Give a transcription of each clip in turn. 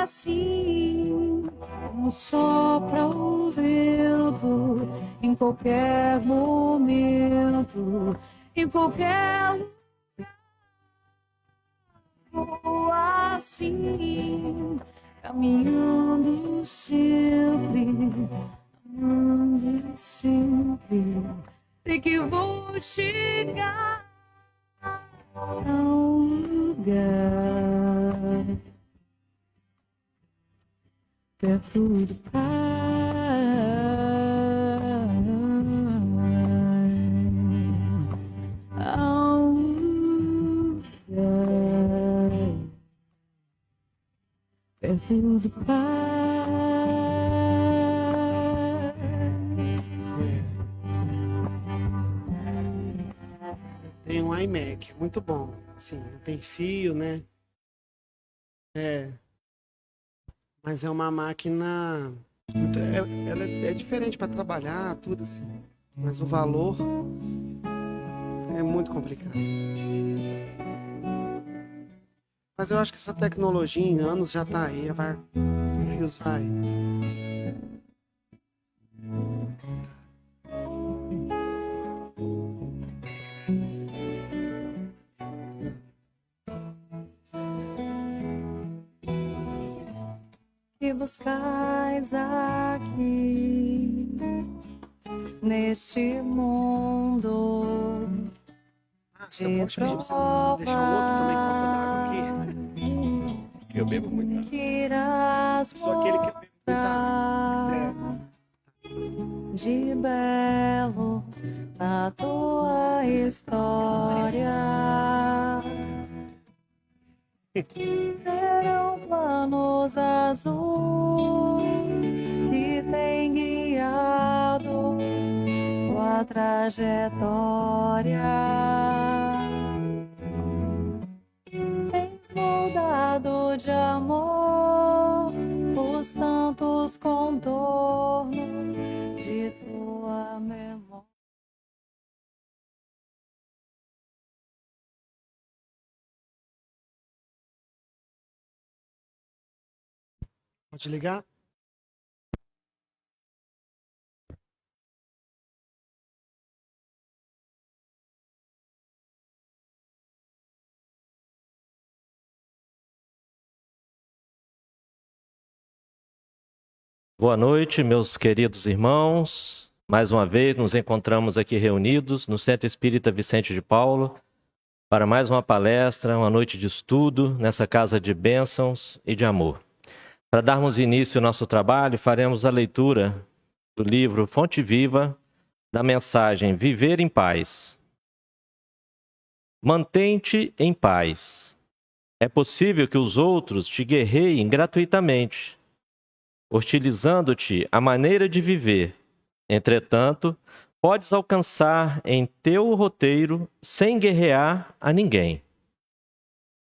assim, como sopra o vento, em qualquer momento, em qualquer lugar, assim, caminhando sempre, caminhando sempre, sei que vou chegar a um lugar perto do Pai, a um lugar perto do Pai. Tem um iMac, muito bom. Assim, não tem fio, né? Mas é uma máquina ela é diferente para trabalhar, tudo assim. Mas o valor é muito complicado. Mas eu acho que essa tecnologia em anos já tá aí, fios vai. Que buscais aqui neste mundo Se eu posso pedir pra você deixar um outro também copo d'água aqui. Que eu bebo muito. que irás Só aquele que eu bebo muita água. de belo na tua história. Serão planos azuis que têm guiado tua trajetória. Tens moldado de amor os tantos contornos de tua memória. Pode ligar? Boa noite, meus queridos irmãos. Mais uma vez nos encontramos aqui reunidos no Centro Espírita Vicente de Paulo para mais uma palestra, uma noite de estudo nessa casa de bênçãos e de amor. Para darmos início ao nosso trabalho, faremos a leitura do livro Fonte Viva da mensagem Viver em Paz. Mantém-te em paz. É possível que os outros te guerreiem gratuitamente, hostilizando-te a maneira de viver. Entretanto, podes alcançar em teu roteiro sem guerrear a ninguém.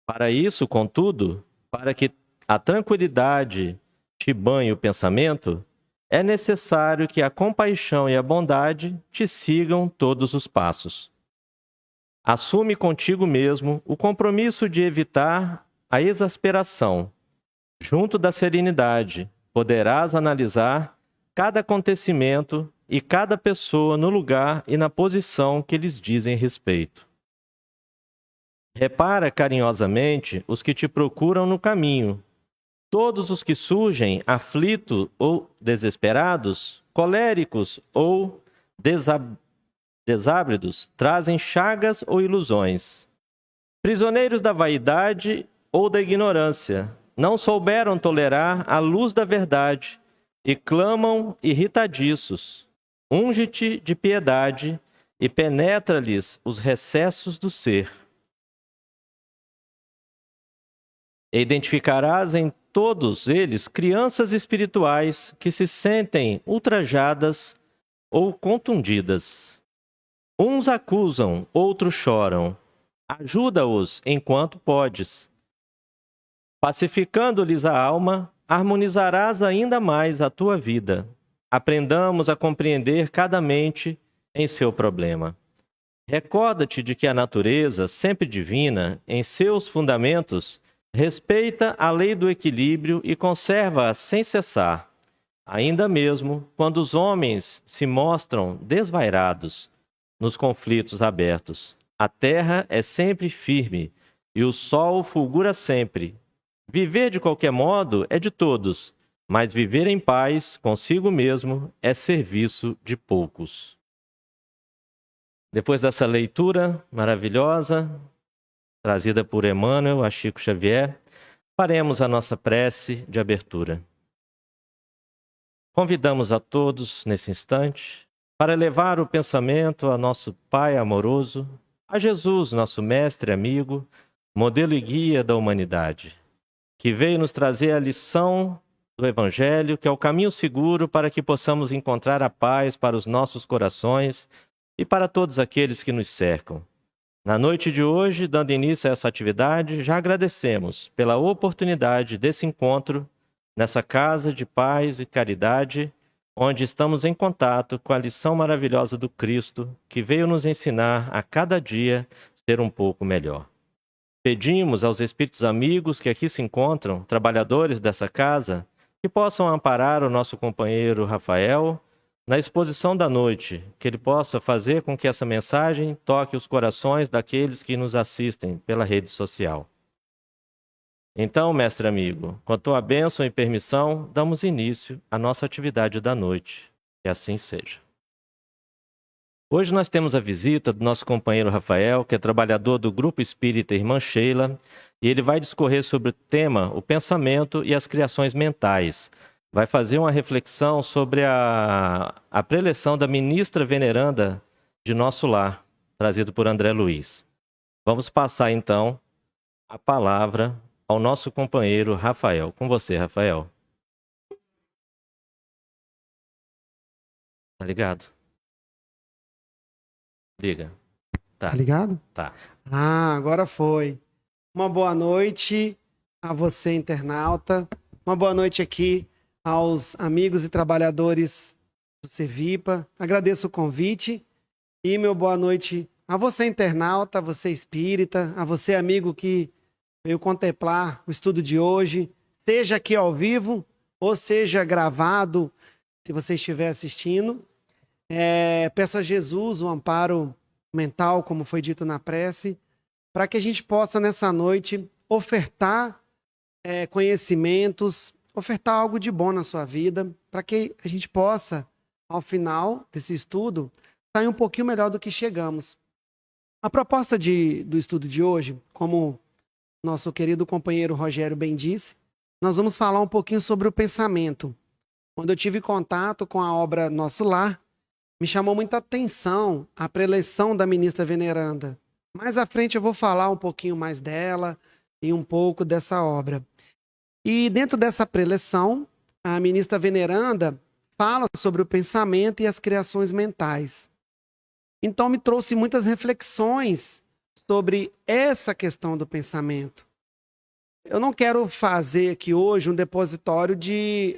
Para isso, contudo, para que a tranquilidade te banhe o pensamento, é necessário que a compaixão e a bondade te sigam todos os passos. Assume contigo mesmo o compromisso de evitar a exasperação. Junto da serenidade, poderás analisar cada acontecimento e cada pessoa no lugar e na posição que lhes dizem respeito. Repara carinhosamente os que te procuram no caminho. Todos os que surgem aflitos ou desesperados, coléricos ou desábridos, trazem chagas ou ilusões. Prisioneiros da vaidade ou da ignorância, não souberam tolerar a luz da verdade e clamam irritadiços. Unge-te de piedade e penetra-lhes os recessos do ser. E identificarás em todos eles crianças espirituais que se sentem ultrajadas ou contundidas. Uns acusam, outros choram. Ajuda-os enquanto podes. Pacificando-lhes a alma, harmonizarás ainda mais a tua vida. Aprendamos a compreender cada mente em seu problema. Recorda-te de que a natureza, sempre divina, em seus fundamentos, respeita a lei do equilíbrio e conserva-a sem cessar, ainda mesmo quando os homens se mostram desvairados nos conflitos abertos. A terra é sempre firme e o sol fulgura sempre. Viver de qualquer modo é de todos, mas viver em paz consigo mesmo é serviço de poucos. Depois dessa leitura maravilhosa, trazida por Emmanuel a Chico Xavier, faremos a nossa prece de abertura. Convidamos a todos, nesse instante, para elevar o pensamento a nosso Pai amoroso, a Jesus, nosso mestre amigo, modelo e guia da humanidade, que veio nos trazer a lição do Evangelho, que é o caminho seguro para que possamos encontrar a paz para os nossos corações e para todos aqueles que nos cercam. Na noite de hoje, dando início a essa atividade, já agradecemos pela oportunidade desse encontro nessa casa de paz e caridade, onde estamos em contato com a lição maravilhosa do Cristo, que veio nos ensinar a cada dia ser um pouco melhor. Pedimos aos espíritos amigos que aqui se encontram, trabalhadores dessa casa, que possam amparar o nosso companheiro Rafael na exposição da noite, que ele possa fazer com que essa mensagem toque os corações daqueles que nos assistem pela rede social. Então, mestre amigo, com a tua bênção e permissão, damos início à nossa atividade da noite. Que assim seja. Hoje nós temos a visita do nosso companheiro Rafael, que é trabalhador do Grupo Espírita Irmã Sheila, e ele vai discorrer sobre o tema, o pensamento e as criações mentais. Vai fazer uma reflexão sobre a preleção da ministra veneranda de Nosso Lar, trazido por André Luiz. Vamos passar, então, a palavra ao nosso companheiro Rafael. Com você, Rafael. Tá ligado? Liga. Tá ligado? Tá. Agora foi. Uma boa noite a você, internauta. Uma boa noite aqui aos amigos e trabalhadores do Servipa. Agradeço o convite e meu boa noite a você, internauta, a você, espírita, a você, amigo que veio contemplar o estudo de hoje, seja aqui ao vivo ou seja gravado, se você estiver assistindo. Peço a Jesus o amparo mental, como foi dito na prece, para que a gente possa, nessa noite, ofertar conhecimentos, ofertar algo de bom na sua vida, para que a gente possa, ao final desse estudo, sair um pouquinho melhor do que chegamos. A proposta do estudo de hoje, como nosso querido companheiro Rogério bem disse, nós vamos falar um pouquinho sobre o pensamento. Quando eu tive contato com a obra Nosso Lar, me chamou muita atenção a preleção da ministra veneranda. Mais à frente eu vou falar um pouquinho mais dela e um pouco dessa obra. E dentro dessa preleção, a ministra veneranda fala sobre o pensamento e as criações mentais. Então me trouxe muitas reflexões sobre essa questão do pensamento. Eu não quero fazer aqui hoje um depositório de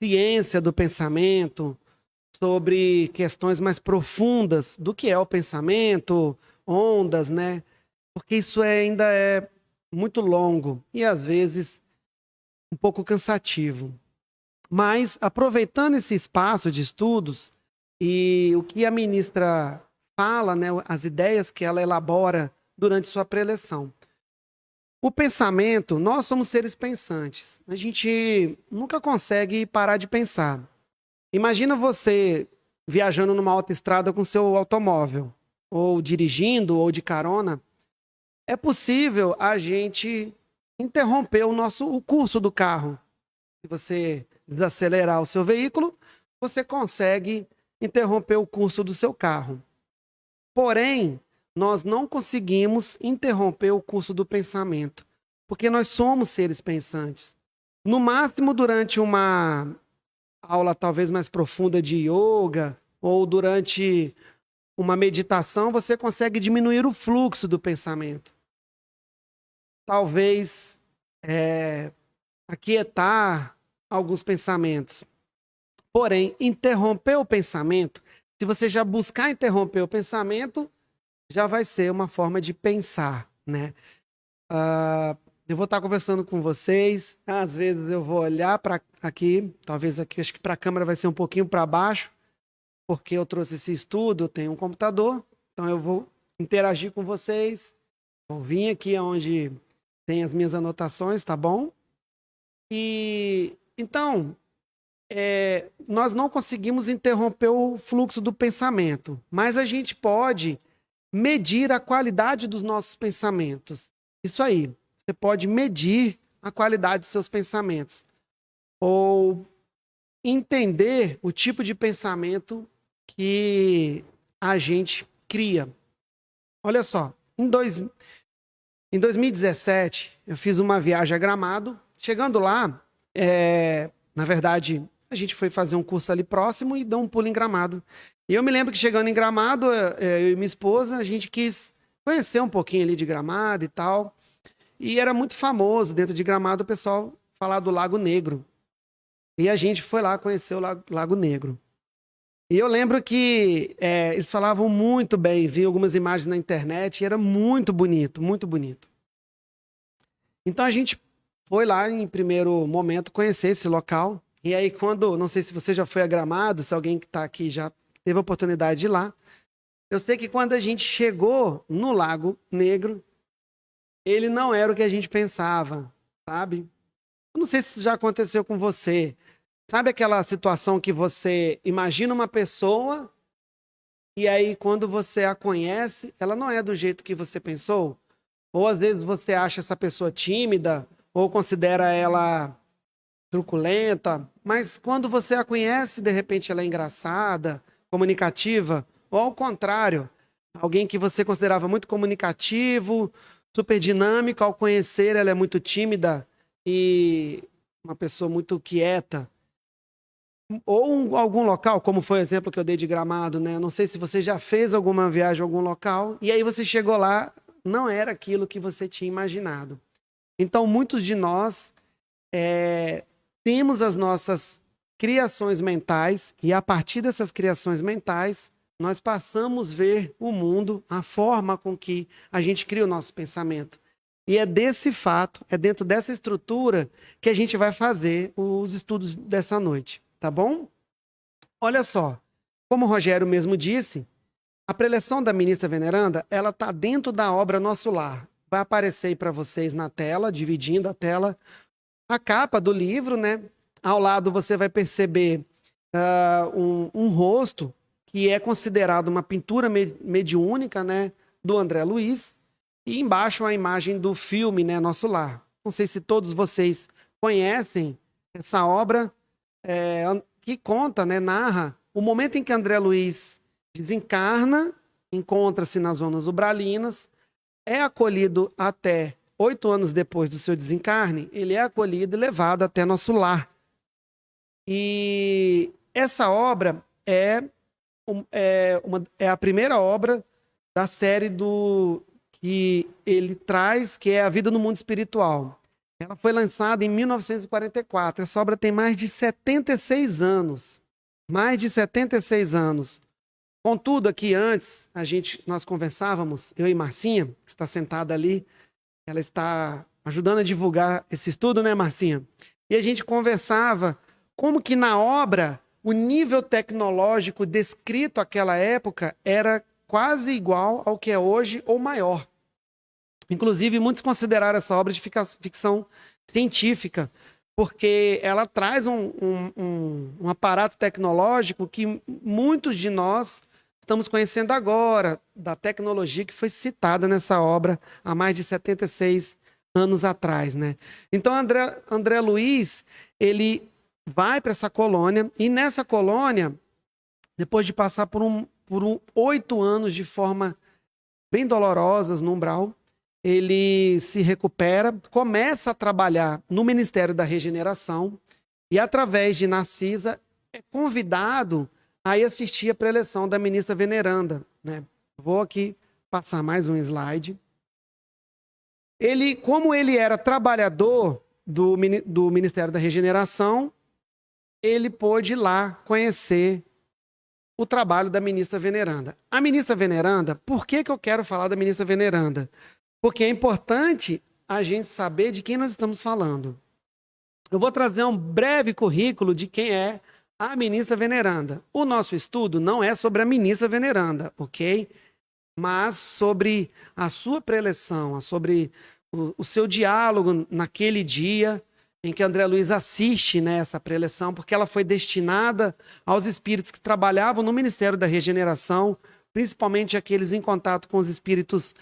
ciência do pensamento, sobre questões mais profundas do que é o pensamento, ondas, né? Porque isso ainda é muito longo e às vezes um pouco cansativo. Mas, aproveitando esse espaço de estudos e o que a ministra fala, né, as ideias que ela elabora durante sua preleção. O pensamento, nós somos seres pensantes. A gente nunca consegue parar de pensar. Imagina você viajando numa autoestrada com seu automóvel, ou dirigindo, ou de carona. É possível a gente interromper o curso do carro. Se você desacelerar o seu veículo, você consegue interromper o curso do seu carro. Porém, nós não conseguimos interromper o curso do pensamento, porque nós somos seres pensantes. No máximo, durante uma aula talvez mais profunda de yoga, ou durante uma meditação, você consegue diminuir o fluxo do pensamento. Talvez aquietar alguns pensamentos. Porém, interromper o pensamento, se você já buscar interromper o pensamento, já vai ser uma forma de pensar, né? eu vou estar conversando com vocês. Às vezes eu vou olhar para aqui, talvez aqui, acho que para a câmera vai ser um pouquinho para baixo, porque eu trouxe esse estudo, eu tenho um computador, então eu vou interagir com vocês. Vou vir aqui onde tem as minhas anotações, tá bom? E então, nós não conseguimos interromper o fluxo do pensamento, mas a gente pode medir a qualidade dos nossos pensamentos. Isso aí, você pode medir a qualidade dos seus pensamentos. Ou entender o tipo de pensamento que a gente cria. Olha só, em 2017, eu fiz uma viagem a Gramado. Chegando lá, na verdade, a gente foi fazer um curso ali próximo e deu um pulo em Gramado. E eu me lembro que chegando em Gramado, eu e minha esposa, a gente quis conhecer um pouquinho ali de Gramado e tal. E era muito famoso dentro de Gramado o pessoal falar do Lago Negro. E a gente foi lá conhecer o Lago Negro. E eu lembro que eles falavam muito bem, vi algumas imagens na internet e era muito bonito, muito bonito. Então a gente foi lá em primeiro momento conhecer esse local. E aí não sei se você já foi a Gramado, se alguém que está aqui já teve a oportunidade de ir lá. Eu sei que quando a gente chegou no Lago Negro, ele não era o que a gente pensava, sabe? Eu não sei se isso já aconteceu com você. Sabe aquela situação que você imagina uma pessoa e aí quando você a conhece, ela não é do jeito que você pensou? Ou às vezes você acha essa pessoa tímida ou considera ela truculenta, mas quando você a conhece, de repente ela é engraçada, comunicativa, ou ao contrário, alguém que você considerava muito comunicativo, super dinâmica, ao conhecer ela é muito tímida e uma pessoa muito quieta. Ou algum local, como foi o exemplo que eu dei de Gramado, né? Não sei se você já fez alguma viagem a algum local e aí você chegou lá, não era aquilo que você tinha imaginado. Então, muitos de nós temos as nossas criações mentais e a partir dessas criações mentais, nós passamos a ver o mundo, a forma com que a gente cria o nosso pensamento. E é desse fato, é dentro dessa estrutura que a gente vai fazer os estudos dessa noite. Tá bom? Olha só, como o Rogério mesmo disse, a preleção da ministra veneranda, ela está dentro da obra Nosso Lar. Vai aparecer aí para vocês na tela, dividindo a tela, a capa do livro, né? Ao lado você vai perceber um rosto que é considerado uma pintura mediúnica, né? Do André Luiz. E embaixo a imagem do filme, né? Nosso Lar. Não sei se todos vocês conhecem essa obra, que conta, né, narra o momento em que André Luiz desencarna, encontra-se nas zonas ubralinas, é acolhido até 8 anos depois do seu desencarne, ele é acolhido e levado até Nosso Lar. E essa obra é a primeira obra da série que ele traz, que é A Vida no Mundo Espiritual. Ela foi lançada em 1944. Essa obra tem mais de 76 anos. Mais de 76 anos. Contudo, aqui antes, nós conversávamos, eu e Marcinha, que está sentada ali, ela está ajudando a divulgar esse estudo, né, Marcinha? E a gente conversava como que na obra o nível tecnológico descrito àquela época era quase igual ao que é hoje ou maior. Inclusive, muitos consideraram essa obra de ficção científica, porque ela traz um aparato tecnológico que muitos de nós estamos conhecendo agora, da tecnologia que foi citada nessa obra há mais de 76 anos atrás, né? Então, André Luiz, ele vai para essa colônia, e nessa colônia, depois de passar por 8 anos de forma bem dolorosas no umbral, ele se recupera, começa a trabalhar no Ministério da Regeneração e, através de Narcisa, é convidado a assistir a preleção da ministra veneranda, né? Vou aqui passar mais um slide. Como ele era trabalhador do Ministério da Regeneração, ele pôde ir lá conhecer o trabalho da ministra veneranda. A ministra veneranda, por que eu quero falar da ministra veneranda? Porque é importante a gente saber de quem nós estamos falando. Eu vou trazer um breve currículo de quem é a ministra veneranda. O nosso estudo não é sobre a ministra veneranda, ok? Mas sobre a sua preleção, sobre o seu diálogo naquele dia em que André Luiz assiste, né, essa preleção, porque ela foi destinada aos espíritos que trabalhavam no Ministério da Regeneração, principalmente aqueles em contato com os espíritos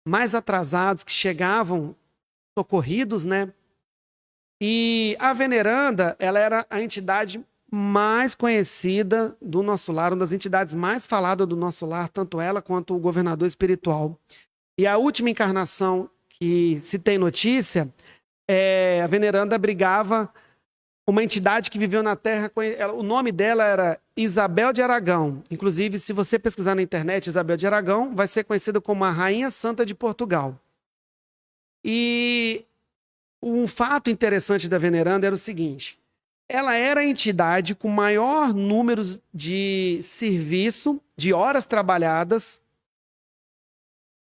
mais atrasados, que chegavam socorridos, né? E a veneranda, ela era a entidade mais conhecida do nosso lar, uma das entidades mais faladas do nosso lar, tanto ela quanto o governador espiritual. E a última encarnação que se tem notícia, a veneranda abrigava uma entidade que viveu na Terra, o nome dela era Isabel de Aragão. Inclusive, se você pesquisar na internet, Isabel de Aragão vai ser conhecida como a Rainha Santa de Portugal. E um fato interessante da veneranda era o seguinte: ela era a entidade com maior número de serviço, de horas trabalhadas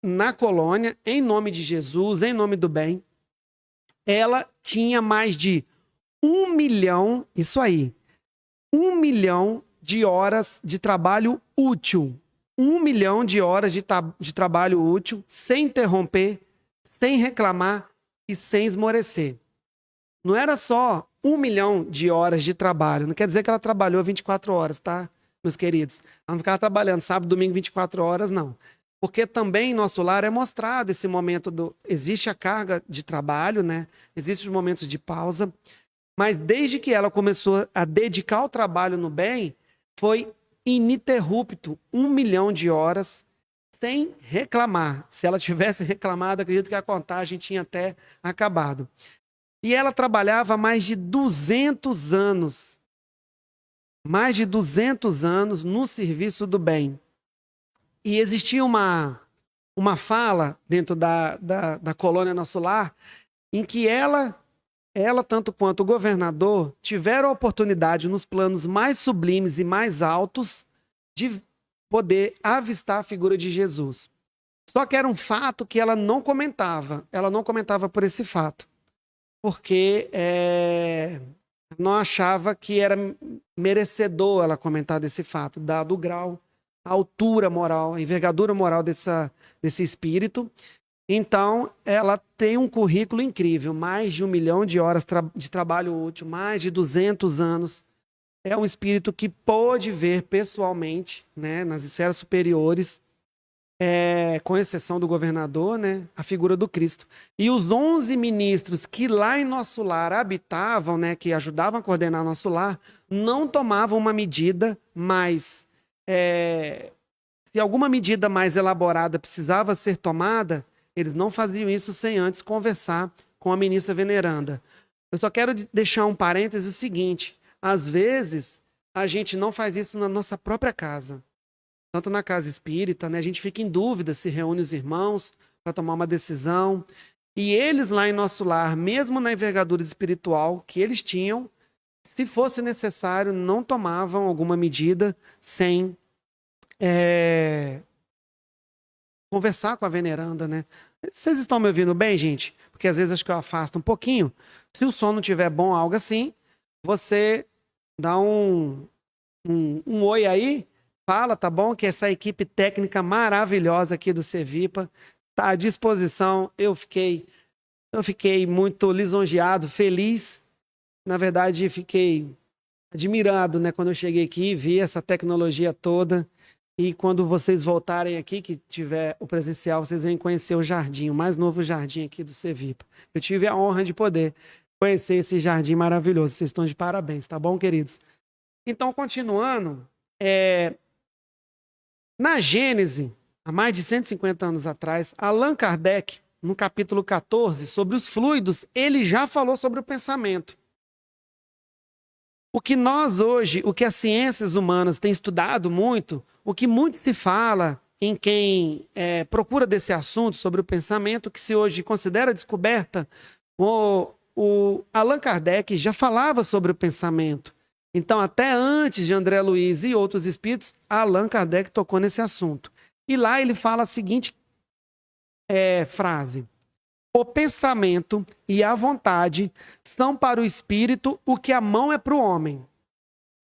na colônia, em nome de Jesus, em nome do bem. Ela tinha mais de 1 milhão, isso aí, 1 milhão de horas de trabalho útil. 1 milhão de horas de trabalho útil, sem interromper, sem reclamar e sem esmorecer. Não era só 1 milhão de horas de trabalho. Não quer dizer que ela trabalhou 24 horas, tá, meus queridos? Ela não ficava trabalhando sábado, domingo, 24 horas, não. Porque também em nosso lar é mostrado esse momento existe a carga de trabalho, né? Existem os momentos de pausa. Mas desde que ela começou a dedicar o trabalho no bem, foi ininterrupto 1 milhão de horas sem reclamar. Se ela tivesse reclamado, acredito que a contagem tinha até acabado. E ela trabalhava mais de 200 anos. Mais de 200 anos no serviço do bem. E existia uma fala dentro da colônia Nosso Lar, em que ela, tanto quanto o governador, tiveram a oportunidade, nos planos mais sublimes e mais altos, de poder avistar a figura de Jesus. Só que era um fato que ela não comentava. Ela não comentava por esse fato. Porque não achava que era merecedor ela comentar desse fato, dado o grau, a altura moral, a envergadura moral desse espírito. Então, ela tem um currículo incrível, mais de 1 milhão de horas de trabalho útil, mais de 200 anos. É um espírito que pôde ver pessoalmente, né, nas esferas superiores, com exceção do governador, né, a figura do Cristo. E os 11 ministros que lá em nosso lar habitavam, né, que ajudavam a coordenar nosso lar, não tomavam uma medida mais... se alguma medida mais elaborada precisava ser tomada, eles não faziam isso sem antes conversar com a ministra veneranda. Eu só quero deixar um parêntese o seguinte: às vezes a gente não faz isso na nossa própria casa. Tanto na casa espírita, né, a gente fica em dúvida se reúne os irmãos para tomar uma decisão. E eles lá em nosso lar, mesmo na envergadura espiritual que eles tinham, se fosse necessário, não tomavam alguma medida sem conversar com a veneranda, né? Vocês estão me ouvindo bem, gente? Porque às vezes acho que eu afasto um pouquinho. Se o som não estiver bom, algo assim, você dá um oi aí, fala, tá bom? Que essa equipe técnica maravilhosa aqui do Cevipa está à disposição. Eu fiquei muito lisonjeado, feliz. Na verdade, fiquei admirado, né, quando eu cheguei aqui, vi essa tecnologia toda. E quando vocês voltarem aqui, que tiver o presencial, vocês vão conhecer o jardim, o mais novo jardim aqui do Cevipa. Eu tive a honra de poder conhecer esse jardim maravilhoso. Vocês estão de parabéns, tá bom, queridos? Então, continuando, na Gênese, há mais de 150 anos atrás, Allan Kardec, no capítulo 14, sobre os fluidos, ele já falou sobre o pensamento. O que nós hoje, o que as ciências humanas têm estudado muito, o que muito se fala em quem procura desse assunto sobre o pensamento, que se hoje considera descoberta, o Allan Kardec já falava sobre o pensamento. Então, até antes de André Luiz e outros espíritos, Allan Kardec tocou nesse assunto. E lá ele fala a seguinte frase: O pensamento e a vontade são para o espírito o que a mão é para o homem.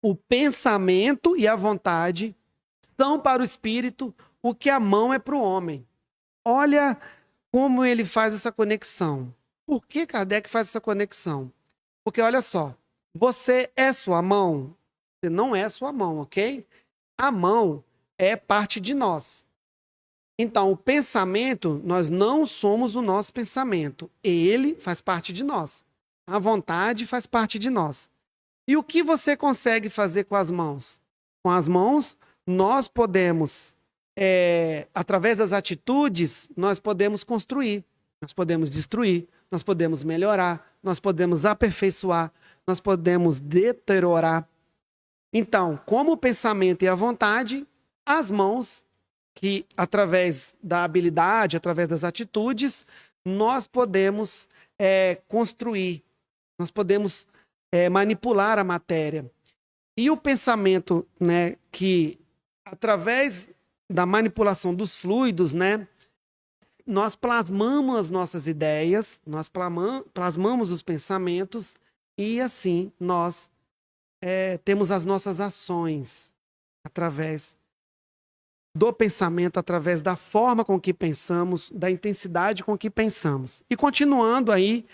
O pensamento e a vontade são para o espírito o que a mão é para o homem. Olha como ele faz essa conexão. Por que Kardec faz essa conexão? Porque olha só, você é sua mão? Você não é sua mão, ok? A mão é parte de nós. Então, o pensamento, nós não somos o nosso pensamento. Ele faz parte de nós. A vontade faz parte de nós. E o que você consegue fazer com as mãos? Com as mãos, nós podemos, através das atitudes, nós podemos construir, nós podemos destruir, nós podemos melhorar, nós podemos aperfeiçoar, nós podemos deteriorar. Então, como o pensamento e a vontade, as mãos, que através da habilidade, através das atitudes, nós podemos construir, nós podemos manipular a matéria. E o pensamento, né, que através da manipulação dos fluidos, né, nós plasmamos as nossas ideias, nós plasmamos os pensamentos e assim nós temos as nossas ações através do pensamento, através da forma com que pensamos, da intensidade com que pensamos. E continuando aí,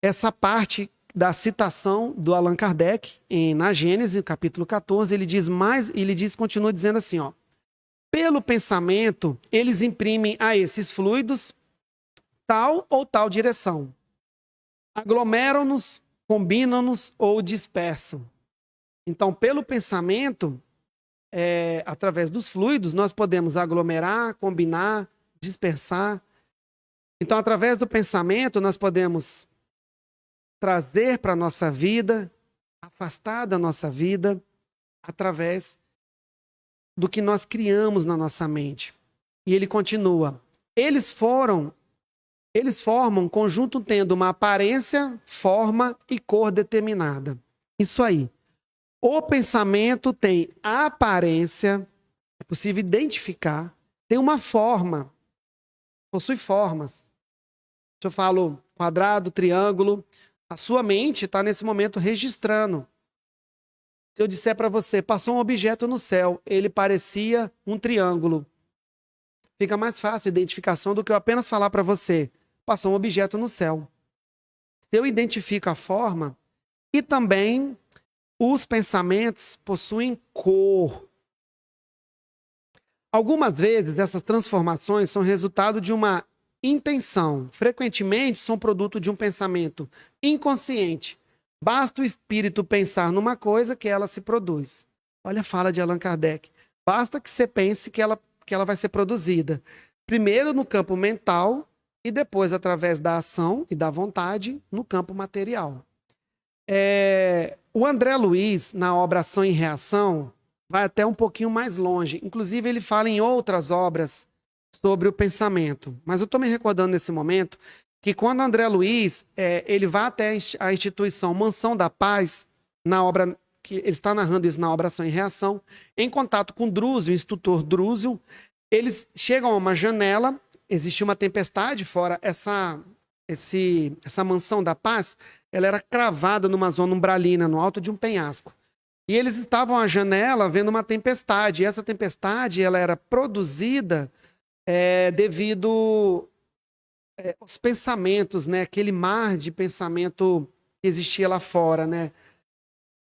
essa parte da citação do Allan Kardec, na Gênesis, capítulo 14, continua dizendo assim, ó, pelo pensamento, eles imprimem a esses fluidos tal ou tal direção. Aglomeram-nos, combinam-nos ou dispersam. Então, pelo pensamento, através dos fluidos, nós podemos aglomerar, combinar, dispersar. Então, através do pensamento, nós podemos trazer para a nossa vida, afastar da nossa vida, através do que nós criamos na nossa mente. E ele continua. Eles formam um conjunto tendo uma aparência, forma e cor determinada. Isso aí. O pensamento tem a aparência, é possível identificar, tem uma forma, possui formas. Se eu falo quadrado, triângulo, a sua mente está nesse momento registrando. Se eu disser para você, passou um objeto no céu, ele parecia um triângulo. Fica mais fácil a identificação do que eu apenas falar para você, passou um objeto no céu. Se eu identifico a forma, e também os pensamentos possuem cor. Algumas vezes essas transformações são resultado de uma intenção. Frequentemente são produto de um pensamento inconsciente. Basta o espírito pensar numa coisa que ela se produz. Olha a fala de Allan Kardec. Basta que você pense que ela vai ser produzida. Primeiro no campo mental e depois através da ação e da vontade no campo material. O André Luiz, na obra Ação e Reação, vai até um pouquinho mais longe. Inclusive, ele fala em outras obras sobre o pensamento. Mas eu estou me recordando nesse momento que quando André Luiz ele vai até a instituição Mansão da Paz, na obra que ele está narrando isso na obra Ação e Reação, em contato com Drúzio, o instrutor Drúzio, eles chegam a uma janela, existe uma tempestade fora, essa Mansão da Paz, ela era cravada numa zona umbralina, no alto de um penhasco. E eles estavam à janela vendo uma tempestade. E essa tempestade ela era produzida devido aos pensamentos, né? Aquele mar de pensamento que existia lá fora, né?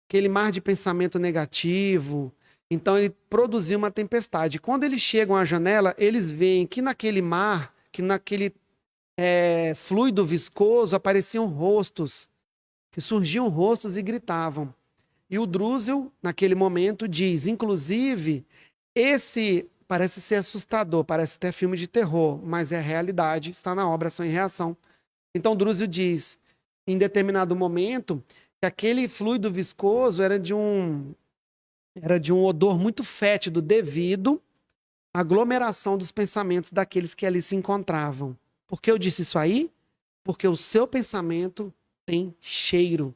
Aquele mar de pensamento negativo. Então ele produziu uma tempestade. Quando eles chegam à janela, eles veem que naquele mar, que naquele fluido viscoso, apareciam rostos, que surgiam rostos e gritavam. E o Drúzio, naquele momento, diz, inclusive, esse parece ser assustador, parece até filme de terror, mas é realidade, está na obra Ação e Reação. Então Drúzio diz, em determinado momento, que aquele fluido viscoso era de um odor muito fétido devido à aglomeração dos pensamentos daqueles que ali se encontravam. Por que eu disse isso aí? Porque o seu pensamento tem cheiro.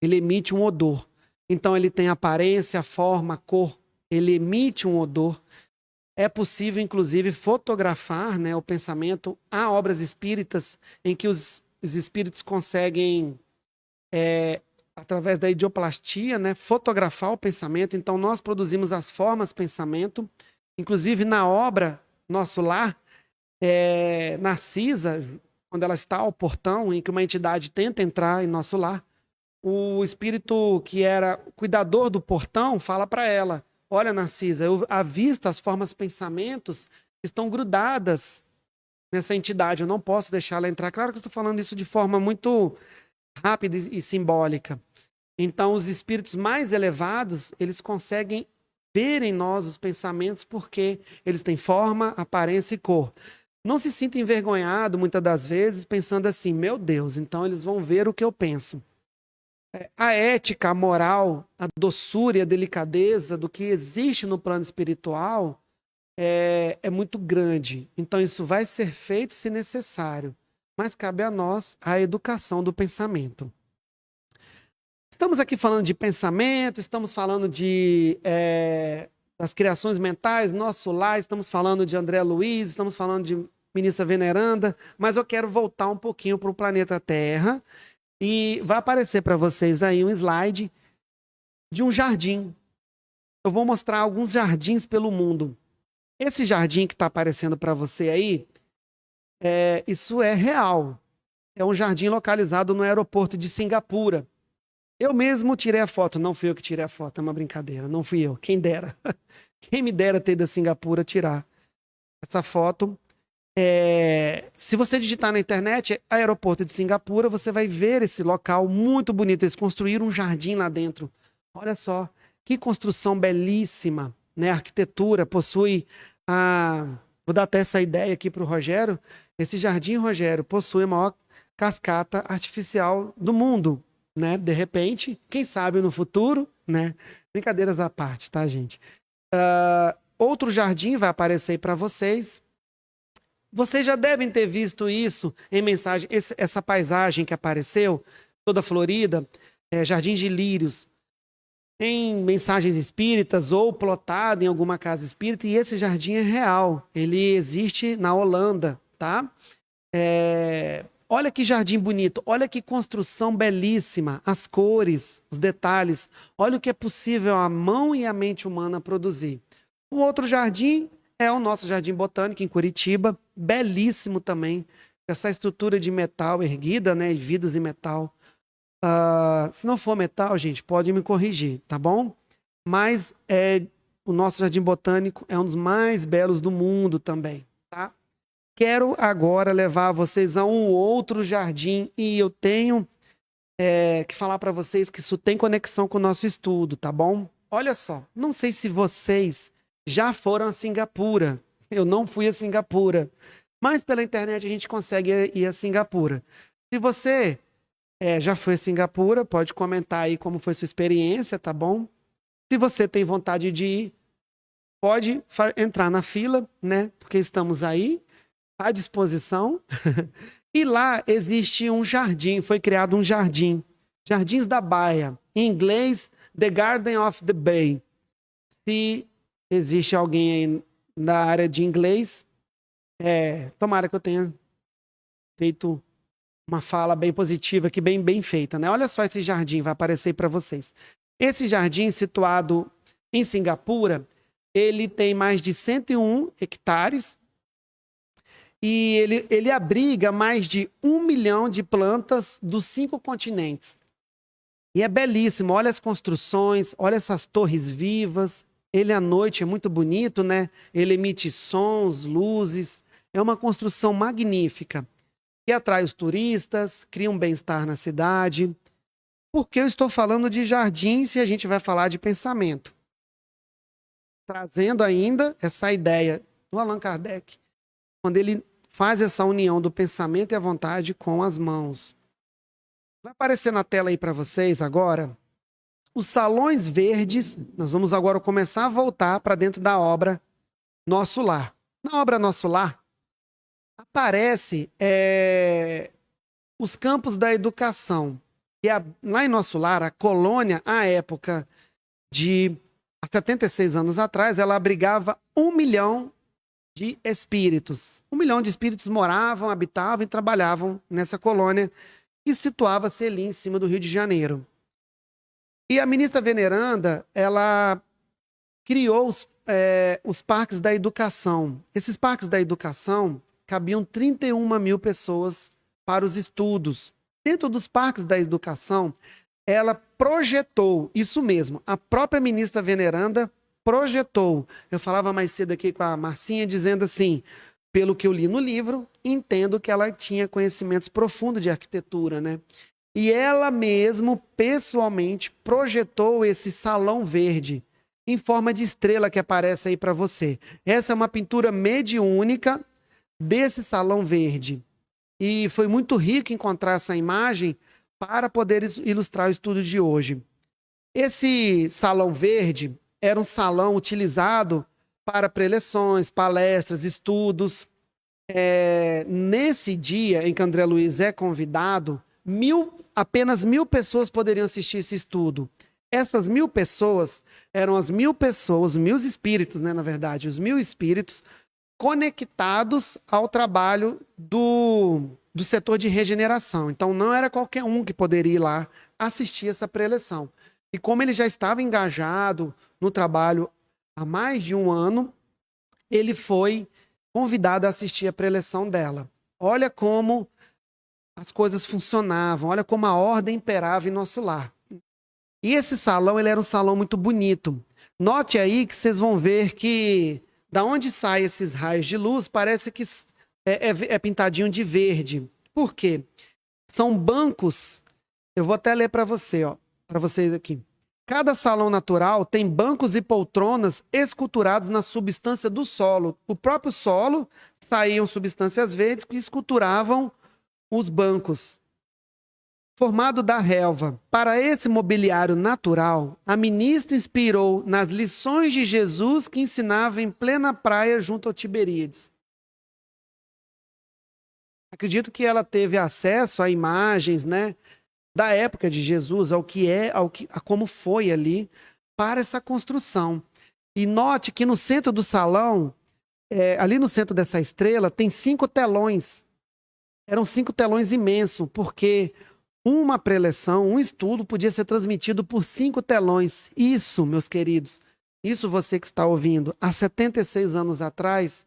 Ele emite um odor. Então ele tem aparência, forma, cor. Ele emite um odor. É possível, inclusive, fotografar, né, o pensamento. Há obras espíritas em que os espíritos conseguem, através da idioplastia, né, fotografar o pensamento. Então, nós produzimos as formas pensamento. Inclusive, na obra Nosso Lar, Narcisa, quando ela está ao portão, em que uma entidade tenta entrar em nosso lar, o espírito que era cuidador do portão fala para ela: olha, Narcisa, eu avisto as formas pensamentos que estão grudadas nessa entidade, eu não posso deixar ela entrar. Claro que eu estou falando isso de forma muito rápida e simbólica. Então, os espíritos mais elevados, eles conseguem ver em nós os pensamentos porque eles têm forma, aparência e cor. Não se sinta envergonhado, muitas das vezes, pensando assim: meu Deus, então eles vão ver o que eu penso. A ética, a moral, a doçura e a delicadeza do que existe no plano espiritual é muito grande. Então, isso vai ser feito se necessário. Mas cabe a nós a educação do pensamento. Estamos aqui falando de pensamento, estamos falando das criações mentais, Nosso Lar, estamos falando de André Luiz, estamos falando de Ministra Veneranda, mas eu quero voltar um pouquinho para o planeta Terra e vai aparecer para vocês aí um slide de um jardim. Eu vou mostrar alguns jardins pelo mundo. Esse jardim que está aparecendo para você aí, isso é real. É um jardim localizado no aeroporto de Singapura. Eu mesmo tirei a foto, não fui eu que tirei a foto, é uma brincadeira, não fui eu, quem dera. Quem me dera ter ido a Singapura tirar essa foto. Se você digitar na internet aeroporto de Singapura, você vai ver esse local muito bonito. Eles construíram um jardim lá dentro. Olha só, que construção belíssima, né? A arquitetura possui vou dar até essa ideia aqui para o Rogério. Esse jardim, Rogério, possui a maior cascata artificial do mundo, né? De repente, quem sabe no futuro, né? Brincadeiras à parte, tá, gente? Outro jardim vai aparecer aí para vocês. Vocês já devem ter visto isso em mensagem, essa paisagem que apareceu, toda florida, Jardim de Lírios, em mensagens espíritas ou plotado em alguma casa espírita, e esse jardim é real, ele existe na Holanda, tá? Olha que jardim bonito, olha que construção belíssima, as cores, os detalhes, olha o que é possível a mão e a mente humana produzir. O outro jardim é o nosso Jardim Botânico em Curitiba, belíssimo também, essa estrutura de metal erguida, né, vidros em metal. Se não for metal, gente, pode me corrigir, tá bom? Mas o nosso Jardim Botânico é um dos mais belos do mundo também, tá? Quero agora levar vocês a um outro jardim e eu tenho que falar para vocês que isso tem conexão com o nosso estudo, tá bom? Olha só, não sei se vocês já foram a Singapura. Eu não fui a Singapura. Mas pela internet a gente consegue ir a Singapura. Se você já foi a Singapura, pode comentar aí como foi sua experiência, tá bom? Se você tem vontade de ir, pode entrar na fila, né? Porque estamos aí, à disposição. E lá existe um jardim, foi criado um jardim. Jardins da Baia. Em inglês, The Garden of the Bay. Se existe alguém aí na área de inglês, tomara que eu tenha feito uma fala bem positiva aqui, bem feita, né? Olha só esse jardim, vai aparecer para vocês. Esse jardim situado em Singapura, ele tem mais de 101 hectares e ele abriga mais de 1 milhão de plantas dos 5 continentes. E é belíssimo, olha as construções, olha essas torres vivas. Ele à noite é muito bonito, né? Ele emite sons, luzes. É uma construção magnífica que atrai os turistas, cria um bem-estar na cidade. Por que eu estou falando de jardim se a gente vai falar de pensamento? Trazendo ainda essa ideia do Allan Kardec, quando ele faz essa união do pensamento e a vontade com as mãos. Vai aparecer na tela aí para vocês agora os salões verdes. Nós vamos agora começar a voltar para dentro da obra Nosso Lar. Na obra Nosso Lar, aparece os campos da educação. E lá em Nosso Lar, a colônia, à época de há 76 anos atrás, ela abrigava 1 milhão de espíritos. 1 milhão de espíritos moravam, habitavam e trabalhavam nessa colônia que situava-se ali em cima do Rio de Janeiro. E a ministra veneranda, ela criou os parques da educação. Esses parques da educação cabiam 31 mil pessoas para os estudos. Dentro dos parques da educação, ela projetou, isso mesmo, a própria ministra veneranda projetou. Eu falava mais cedo aqui com a Marcinha, dizendo assim, pelo que eu li no livro, entendo que ela tinha conhecimentos profundos de arquitetura, né? E ela mesmo, pessoalmente, projetou esse salão verde em forma de estrela que aparece aí para você. Essa é uma pintura mediúnica desse salão verde. E foi muito rico encontrar essa imagem para poder ilustrar o estudo de hoje. Esse salão verde era um salão utilizado para preleções, palestras, estudos. Nesse dia em que André Luiz é convidado, apenas 1.000 pessoas poderiam assistir esse estudo. Essas 1.000 pessoas eram as 1.000 pessoas, os 1.000 espíritos, né, na verdade, os 1.000 espíritos conectados ao trabalho do setor de regeneração. Então, não era qualquer um que poderia ir lá assistir essa preleção. E como ele já estava engajado no trabalho há mais de um ano, ele foi convidado a assistir a preleção dela. Olha como as coisas funcionavam, olha como a ordem imperava em nosso lar. E esse salão, ele era um salão muito bonito. Note aí que vocês vão ver que da onde saem esses raios de luz, parece que é pintadinho de verde. Por quê? São bancos. Eu vou até ler para você, ó, para vocês aqui. Cada salão natural tem bancos e poltronas esculturados na substância do solo. O próprio solo saíam substâncias verdes que esculturavam os bancos. Formado da relva. Para esse mobiliário natural, a ministra inspirou nas lições de Jesus que ensinava em plena praia junto ao Tiberíades. Acredito que ela teve acesso a imagens, né, da época de Jesus, a como foi ali para essa construção. E note que no centro do salão, ali no centro dessa estrela, tem 5 telões. Eram 5 telões imensos, porque uma preleção, um estudo podia ser transmitido por 5 telões. Isso, meus queridos, isso você que está ouvindo, há 76 anos atrás,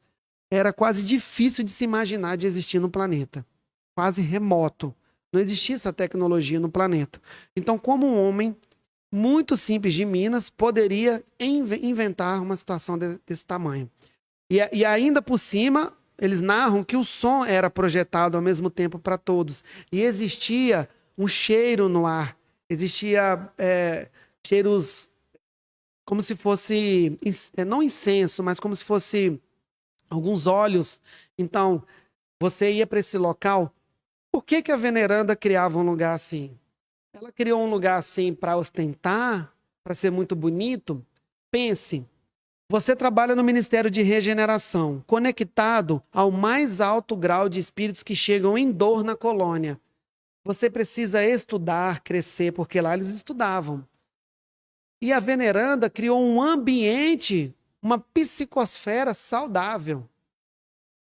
era quase difícil de se imaginar de existir no planeta. Quase remoto. Não existia essa tecnologia no planeta. Então, como um homem muito simples de Minas poderia inventar uma situação desse tamanho? E ainda por cima, eles narram que o som era projetado ao mesmo tempo para todos. E existia um cheiro no ar. Existia cheiros como se fosse, não incenso, mas como se fosse alguns óleos. Então, você ia para esse local. Por que a veneranda criava um lugar assim? Ela criou um lugar assim para ostentar, para ser muito bonito? Pense, você trabalha no Ministério de Regeneração, conectado ao mais alto grau de espíritos que chegam em dor na colônia. Você precisa estudar, crescer, porque lá eles estudavam. E a veneranda criou um ambiente, uma psicosfera saudável.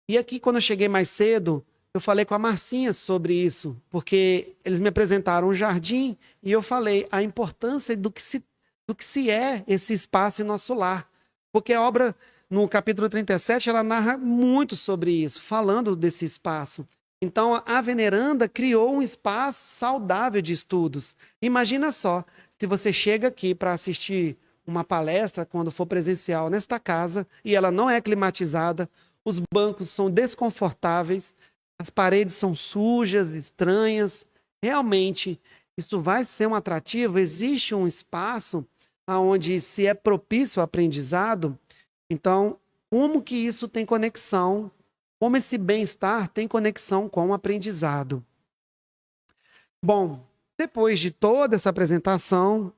E aqui, quando eu cheguei mais cedo, eu falei com a Marcinha sobre isso, porque eles me apresentaram um jardim e eu falei a importância do que se é esse espaço em nosso lar. Porque a obra, no capítulo 37, ela narra muito sobre isso, falando desse espaço. Então, a veneranda criou um espaço saudável de estudos. Imagina só, se você chega aqui para assistir uma palestra, quando for presencial, nesta casa, e ela não é climatizada, os bancos são desconfortáveis, as paredes são sujas, estranhas. Realmente, isso vai ser um atrativo? Existe um espaço onde se é propício ao aprendizado? Então, como que isso tem conexão? Como esse bem-estar tem conexão com o aprendizado? Bom, depois de toda essa apresentação,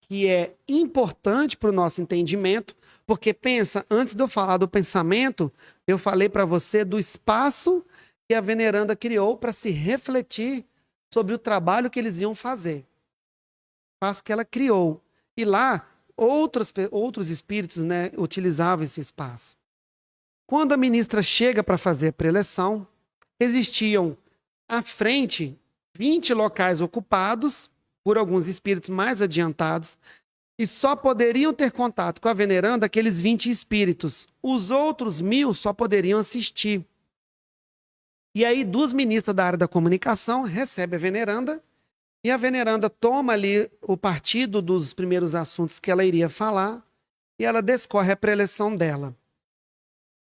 que é importante para o nosso entendimento, porque pensa, antes de eu falar do pensamento, eu falei para você do espaço que a veneranda criou para se refletir sobre o trabalho que eles iam fazer. O espaço que ela criou. E lá, outros espíritos, né, utilizavam esse espaço. Quando a ministra chega para fazer a preleção, existiam à frente 20 locais ocupados por alguns espíritos mais adiantados e só poderiam ter contato com a veneranda aqueles 20 espíritos. Os outros 1000 só poderiam assistir. E aí, 2 ministras da área da comunicação recebem a veneranda e a veneranda toma ali o partido dos primeiros assuntos que ela iria falar e ela descorre a preleção dela.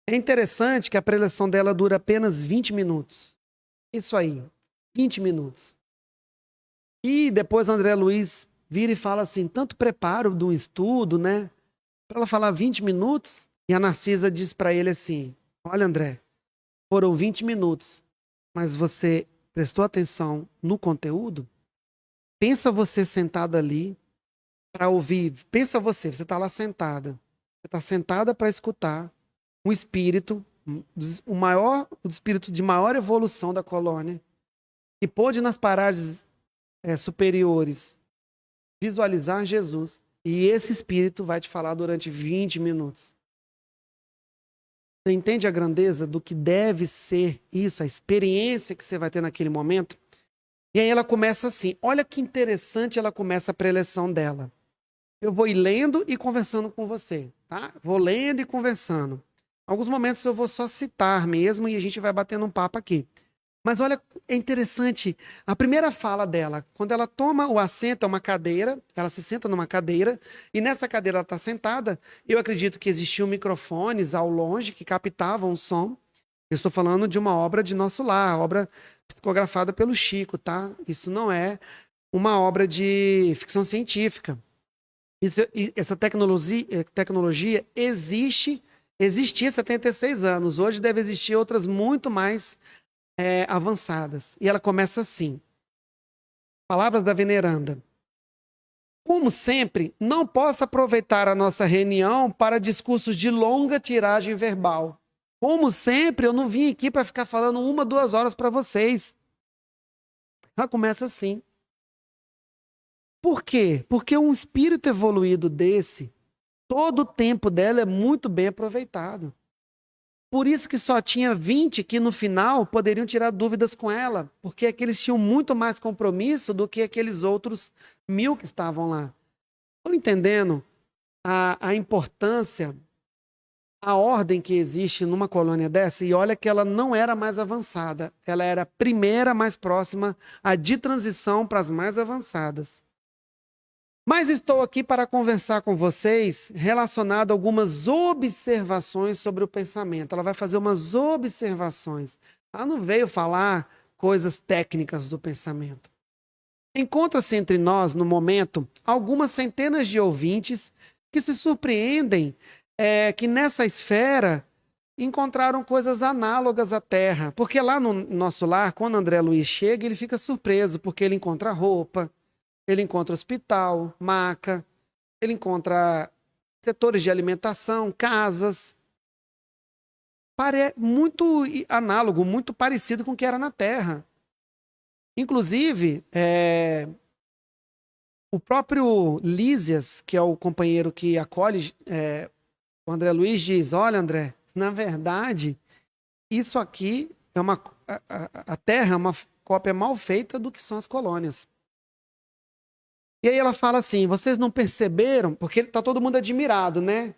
É interessante que a preleção dela dura apenas 20 minutos. Isso aí, 20 minutos. E depois André Luiz vira e fala assim, tanto preparo de um estudo, né? Para ela falar 20 minutos. E a Narcisa diz para ele assim, olha André, foram 20 minutos, mas você prestou atenção no conteúdo? Pensa você sentada ali para ouvir. Pensa você está lá sentada. Você está sentada para escutar um espírito, o espírito de maior evolução da colônia, que pôde nas paragens superiores visualizar Jesus. E esse espírito vai te falar durante 20 minutos. Você entende a grandeza do que deve ser isso, a experiência que você vai ter naquele momento? E aí ela começa assim, olha que interessante, ela começa a preleção dela. Eu vou ir lendo e conversando com você, tá? Vou lendo e conversando. Alguns momentos eu vou só citar mesmo e a gente vai batendo um papo aqui. Mas olha, é interessante, a primeira fala dela, quando ela toma o assento, é uma cadeira, ela se senta numa cadeira, e nessa cadeira ela está sentada, eu acredito que existiam microfones ao longe que captavam o som. Eu estou falando de uma obra de Nosso Lar, obra psicografada pelo Chico, tá? Isso não é uma obra de ficção científica. Essa tecnologia existia há 76 anos, hoje deve existir outras muito mais avançadas. E ela começa assim, palavras da veneranda. Como sempre, não posso aproveitar a nossa reunião para discursos de longa tiragem verbal. Como sempre, eu não vim aqui para ficar falando 1, 2 horas para vocês. Ela começa assim. Por quê? Porque um espírito evoluído desse, todo o tempo dela é muito bem aproveitado. Por isso que só tinha 20 que no final poderiam tirar dúvidas com ela, porque aqueles tinham muito mais compromisso do que aqueles outros 1000 que estavam lá. Estão entendendo a importância, a ordem que existe numa colônia dessa? E olha que ela não era mais avançada, ela era a primeira mais próxima a de transição para as mais avançadas. Mas estou aqui para conversar com vocês relacionado a algumas observações sobre o pensamento. Ela vai fazer umas observações. Ela não veio falar coisas técnicas do pensamento. Encontra-se entre nós, no momento, algumas centenas de ouvintes que se surpreendem que nessa esfera encontraram coisas análogas à Terra. Porque lá no Nosso Lar, quando André Luiz chega, ele fica surpreso, porque ele encontra roupa, ele encontra hospital, maca, ele encontra setores de alimentação, casas. Muito análogo, muito parecido com o que era na Terra. Inclusive, o próprio Lísias, que é o companheiro que acolhe o André Luiz, diz, olha André, na verdade, isso aqui a Terra é uma cópia mal feita do que são as colônias. E aí ela fala assim, vocês não perceberam? Porque está todo mundo admirado, né?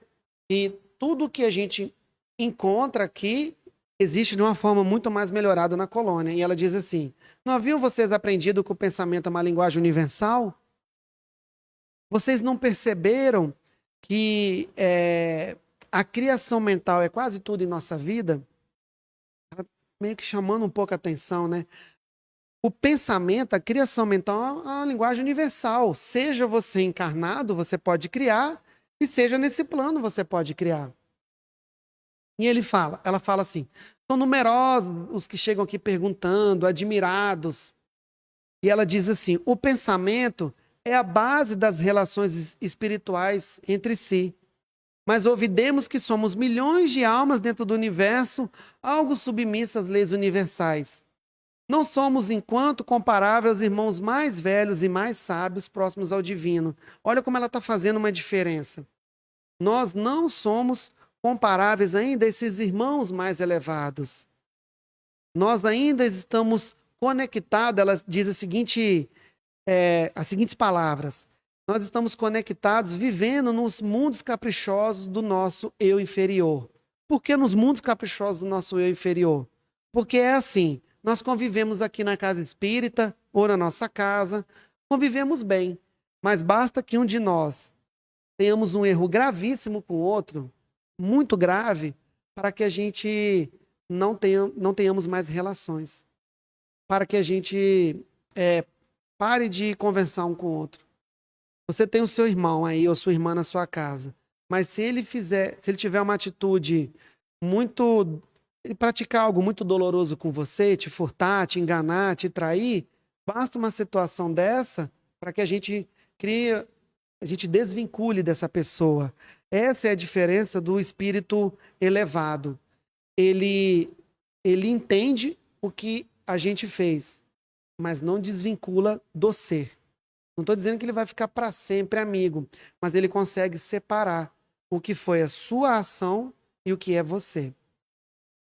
E tudo que a gente encontra aqui existe de uma forma muito mais melhorada na colônia. E ela diz assim, não haviam vocês aprendido que o pensamento é uma linguagem universal? Vocês não perceberam que a criação mental é quase tudo em nossa vida? Meio que chamando um pouco a atenção, né? O pensamento, a criação mental é uma linguagem universal. Seja você encarnado, você pode criar, e seja nesse plano, você pode criar. E ela fala assim, são numerosos os que chegam aqui perguntando, admirados. E ela diz assim, o pensamento é a base das relações espirituais entre si. Mas ouvidemos que somos milhões de almas dentro do universo, algo submissas às leis universais. Não somos, enquanto comparáveis aos irmãos mais velhos e mais sábios, próximos ao divino. Olha como ela está fazendo uma diferença. Nós não somos comparáveis ainda a esses irmãos mais elevados. Nós ainda estamos conectados, ela diz as seguintes palavras. Nós estamos conectados, vivendo nos mundos caprichosos do nosso eu inferior. Por que nos mundos caprichosos do nosso eu inferior? Porque é assim, nós convivemos aqui na casa espírita ou na nossa casa, convivemos bem, mas basta que um de nós tenhamos um erro gravíssimo com o outro, muito grave, para que a gente não tenhamos mais relações, para que a gente pare de conversar um com o outro. Você tem o seu irmão aí, ou sua irmã na sua casa, mas se ele tiver uma atitude ele praticar algo muito doloroso com você, te furtar, te enganar, te trair, basta uma situação dessa para que a gente desvincule dessa pessoa. Essa é a diferença do espírito elevado. Ele entende o que a gente fez, mas não desvincula do ser. Não estou dizendo que ele vai ficar para sempre amigo, mas ele consegue separar o que foi a sua ação e o que é você.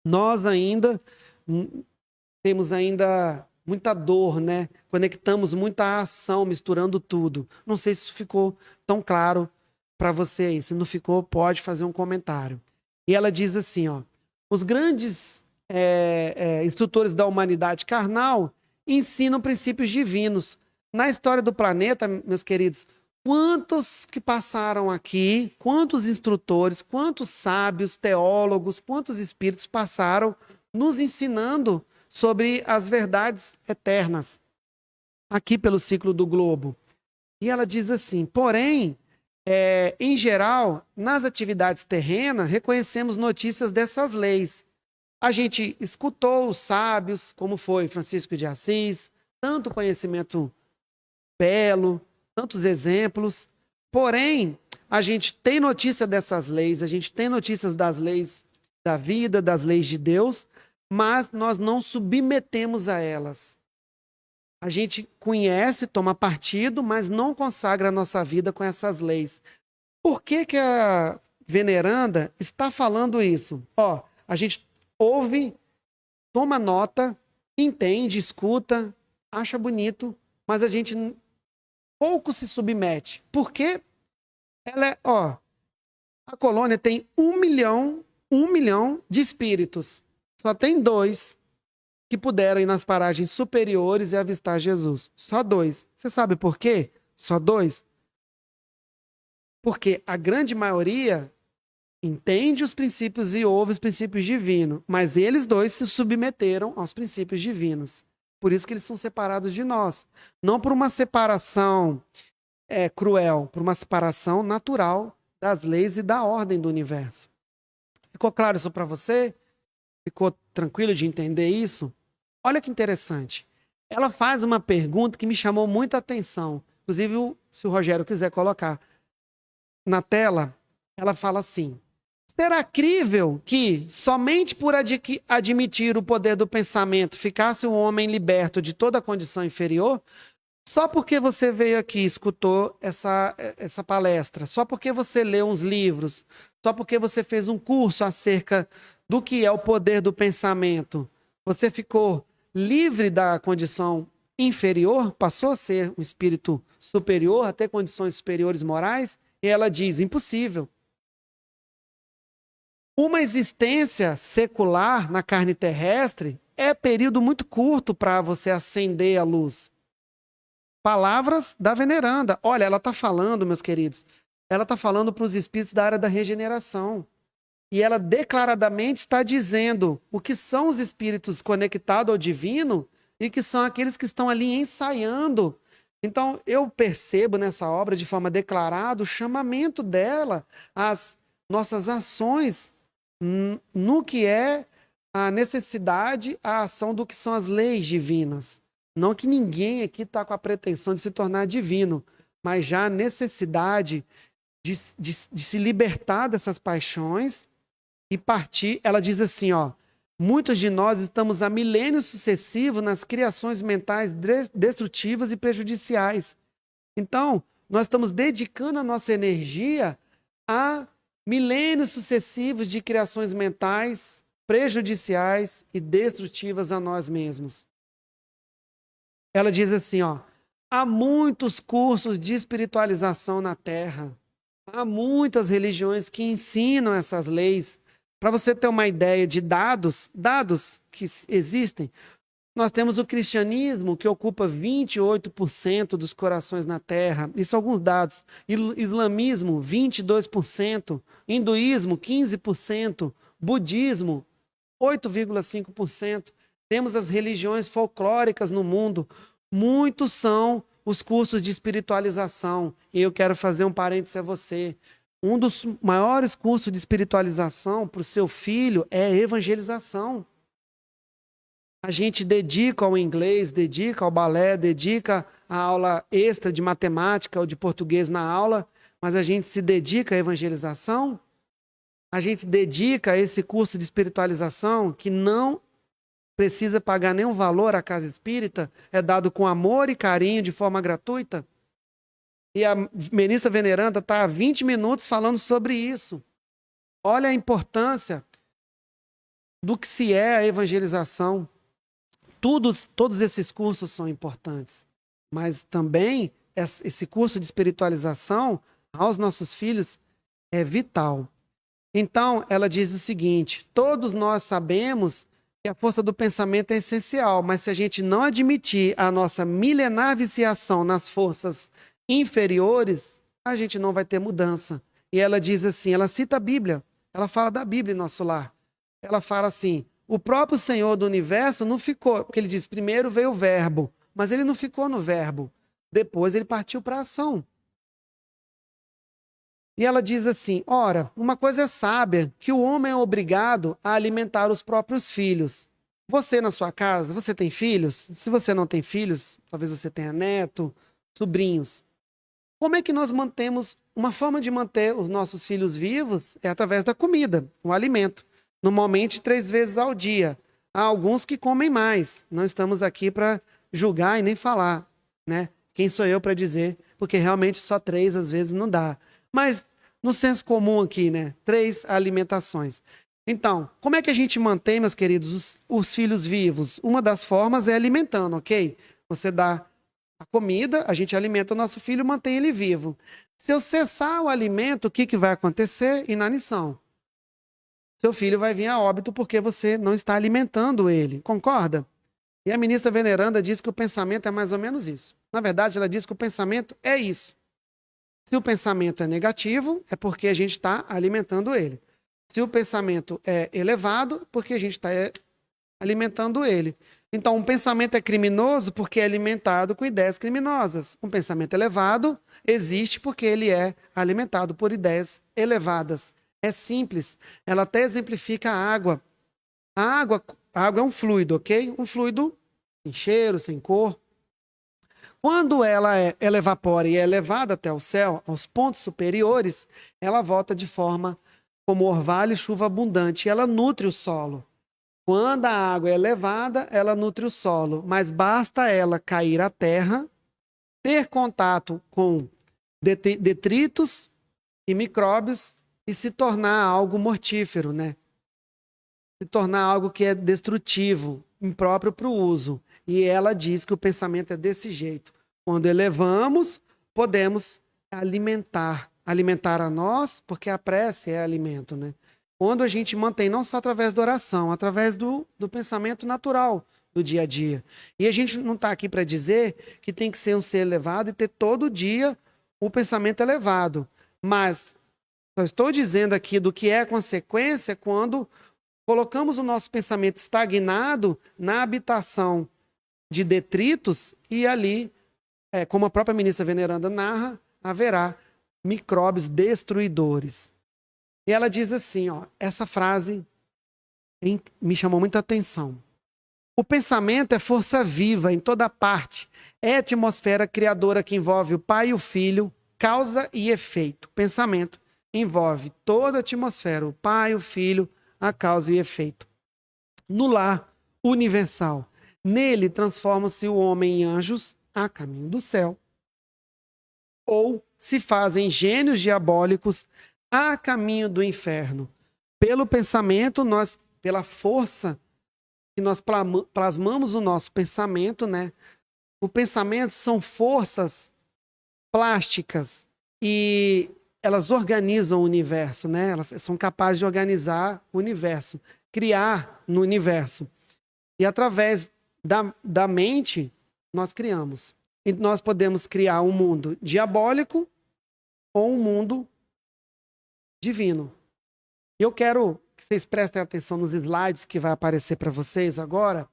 Nós ainda temos ainda muita dor, né? Conectamos muita ação, misturando tudo. Não sei se isso ficou tão claro para você aí. Se não ficou, pode fazer um comentário. E ela diz assim, ó, os grandes instrutores da humanidade carnal ensinam princípios divinos. Na história do planeta, meus queridos, quantos que passaram aqui, quantos instrutores, quantos sábios, teólogos, quantos espíritos passaram nos ensinando sobre as verdades eternas, aqui pelo ciclo do globo. E ela diz assim, porém, em geral, nas atividades terrenas, reconhecemos notícias dessas leis. A gente escutou os sábios, como foi Francisco de Assis, tanto conhecimento belo, tantos exemplos. Porém, a gente tem notícia dessas leis, a gente tem notícias das leis da vida, das leis de Deus, mas nós não submetemos a elas. A gente conhece, toma partido, mas não consagra a nossa vida com essas leis. Por que que a veneranda está falando isso? Ó, a gente ouve, toma nota, entende, escuta, acha bonito, mas a gente pouco se submete. Por quê? A colônia tem 1 milhão de espíritos. Só tem 2 que puderam ir nas paragens superiores e avistar Jesus. Só 2. Você sabe por quê? Só 2? Porque a grande maioria entende os princípios e ouve os princípios divinos, mas eles 2 se submeteram aos princípios divinos. Por isso que eles são separados de nós. Não por uma separação cruel, por uma separação natural das leis e da ordem do universo. Ficou claro isso para você? Ficou tranquilo de entender isso? Olha que interessante. Ela faz uma pergunta que me chamou muita atenção. Inclusive, se o Rogério quiser colocar na tela, ela fala assim: será crível que, somente por admitir o poder do pensamento, ficasse um homem liberto de toda a condição inferior? Só porque você veio aqui e escutou essa palestra, só porque você leu uns livros, só porque você fez um curso acerca do que é o poder do pensamento, você ficou livre da condição inferior, passou a ser um espírito superior, a ter condições superiores morais? E ela diz, impossível. Uma existência secular na carne terrestre é período muito curto para você acender a luz. Palavras da veneranda. Olha, ela está falando, meus queridos, ela está falando para os espíritos da área da regeneração. E ela declaradamente está dizendo o que são os espíritos conectados ao divino e que são aqueles que estão ali ensaiando. Então, eu percebo nessa obra, de forma declarada, o chamamento dela às nossas ações no que é a necessidade, a ação do que são as leis divinas. Não que ninguém aqui está com a pretensão de se tornar divino, mas já a necessidade de se libertar dessas paixões e partir. Ela diz assim, ó, Muitos de nós estamos há milênios sucessivos nas criações mentais destrutivas e prejudiciais. Então, nós estamos dedicando a nossa energia a milênios sucessivos de criações mentais prejudiciais e destrutivas a nós mesmos. Ela diz assim, ó, há muitos cursos de espiritualização na Terra. Há muitas religiões que ensinam essas leis. Para você ter uma ideia de dados que existem, nós temos o cristianismo, que ocupa 28% dos corações na Terra. Isso são alguns dados. Islamismo, 22%. Hinduísmo, 15%. Budismo, 8,5%. Temos as religiões folclóricas no mundo. Muitos são os cursos de espiritualização. E eu quero fazer um parêntese a você. Um dos maiores cursos de espiritualização para o seu filho é evangelização. A gente dedica ao inglês, dedica ao balé, dedica a aula extra de matemática ou de português na aula, mas a gente se dedica à evangelização? A gente dedica a esse curso de espiritualização que não precisa pagar nenhum valor à casa espírita, é dado com amor e carinho de forma gratuita? E a ministra veneranda está há 20 minutos falando sobre isso. Olha a importância do que se é a evangelização. Todos esses cursos são importantes, mas também esse curso de espiritualização aos nossos filhos é vital. Então, ela diz o seguinte, todos nós sabemos que a força do pensamento é essencial, mas se a gente não admitir a nossa milenar viciação nas forças inferiores, a gente não vai ter mudança. E ela diz assim, ela cita a Bíblia, ela fala da Bíblia em nosso lar. Ela fala assim, o próprio Senhor do Universo não ficou, porque ele diz, primeiro veio o verbo, mas ele não ficou no verbo. Depois ele partiu para a ação. E ela diz assim, ora, uma coisa é sábia, que o homem é obrigado a alimentar os próprios filhos. Você na sua casa, você tem filhos? Se você não tem filhos, talvez você tenha neto, sobrinhos. Como é que nós mantemos, uma forma de manter os nossos filhos vivos é através da comida, o alimento. Normalmente 3 vezes ao dia. Há alguns que comem mais. Não estamos aqui para julgar e nem falar, né? Quem sou eu para dizer? Porque realmente só 3 às vezes não dá. Mas no senso comum aqui, né? 3 alimentações. Então, como é que a gente mantém, meus queridos, os filhos vivos? Uma das formas é alimentando, ok? Você dá a comida, a gente alimenta o nosso filho, mantém ele vivo. Se eu cessar o alimento, o que vai acontecer? Inanição. Seu filho vai vir a óbito porque você não está alimentando ele. Concorda? E a ministra veneranda diz que o pensamento é mais ou menos isso. Na verdade, ela diz que o pensamento é isso. Se o pensamento é negativo, é porque a gente está alimentando ele. Se o pensamento é elevado, porque a gente está alimentando ele. Então, um pensamento é criminoso porque é alimentado com ideias criminosas. Um pensamento elevado existe porque ele é alimentado por ideias elevadas. É simples. Ela até exemplifica a água. A água é um fluido, ok? Um fluido sem cheiro, sem cor. Quando ela evapora e é elevada até o céu, aos pontos superiores, ela volta de forma como orvalho e chuva abundante. E ela nutre o solo. Quando a água é elevada, ela nutre o solo. Mas basta ela cair à terra, ter contato com detritos e micróbios e se tornar algo mortífero, né? Se tornar algo que é destrutivo, impróprio para o uso. E ela diz que o pensamento é desse jeito. Quando elevamos, podemos alimentar a nós, porque a prece é alimento, né? Quando a gente mantém, não só através da oração, através do pensamento natural do dia a dia. E a gente não está aqui para dizer que tem que ser um ser elevado e ter todo dia o pensamento elevado. Mas só estou dizendo aqui do que é consequência quando colocamos o nosso pensamento estagnado na habitação de detritos e ali, como a própria ministra veneranda narra, haverá micróbios destruidores. E ela diz assim, ó, essa frase me chamou muita atenção. O pensamento é força viva em toda parte. É a atmosfera criadora que envolve o pai e o filho, causa e efeito. O pensamento envolve toda a atmosfera, o pai, o filho, a causa e efeito. no lar universal. Nele transforma-se o homem em anjos a caminho do céu, ou se fazem gênios diabólicos a caminho do inferno. Pelo pensamento, pela força que nós plasmamos o nosso pensamento, né? O pensamento são forças plásticas e elas organizam o universo, né? Elas são capazes de organizar o universo, criar no universo. E através da mente, nós criamos. E nós podemos criar um mundo diabólico ou um mundo divino. Eu quero que vocês prestem atenção nos slides que vai aparecer para vocês agora.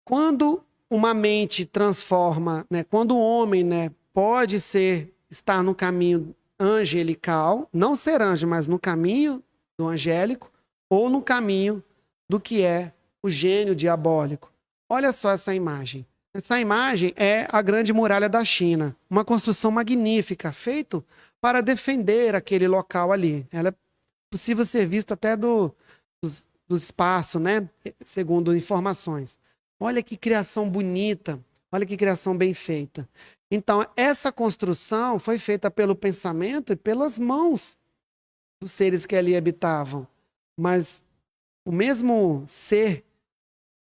Quando uma mente transforma, né, quando o homem, né, pode estar no caminho angelical, não ser anjo, mas no caminho do angélico, ou no caminho do que é o gênio diabólico. Olha só essa imagem. Essa imagem é a Grande Muralha da China, uma construção magnífica, feita para defender aquele local ali. Ela é possível ser vista até do espaço, né? Segundo informações. Olha que criação bonita, olha que criação bem feita. Então, essa construção foi feita pelo pensamento e pelas mãos dos seres que ali habitavam. Mas o mesmo ser,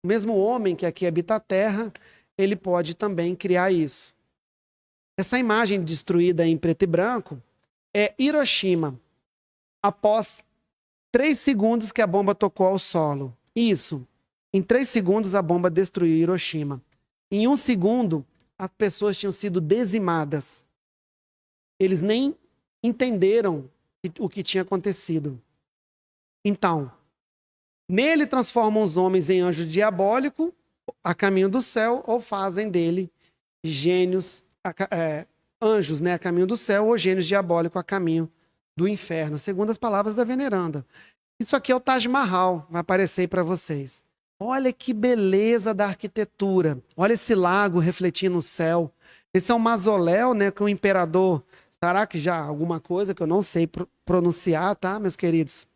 o mesmo homem que aqui habita a terra, ele pode também criar isso. Essa imagem destruída em preto e branco é Hiroshima, após 3 segundos que a bomba tocou ao solo. Isso. Em 3 segundos, a bomba destruiu Hiroshima. Em 1 segundo, as pessoas tinham sido dizimadas. Eles nem entenderam o que tinha acontecido. Então, nele transformam os homens em anjos diabólicos a caminho do céu, ou fazem dele gênios, anjos, né, a caminho do céu, ou gênios diabólicos a caminho do inferno, segundo as palavras da veneranda. Isso aqui é o Taj Mahal, vai aparecer aí para vocês. Olha que beleza da arquitetura. Olha esse lago refletindo no céu. Esse é um mausoléu, né, que o imperador, será que já alguma coisa que eu não sei pronunciar, tá, meus queridos?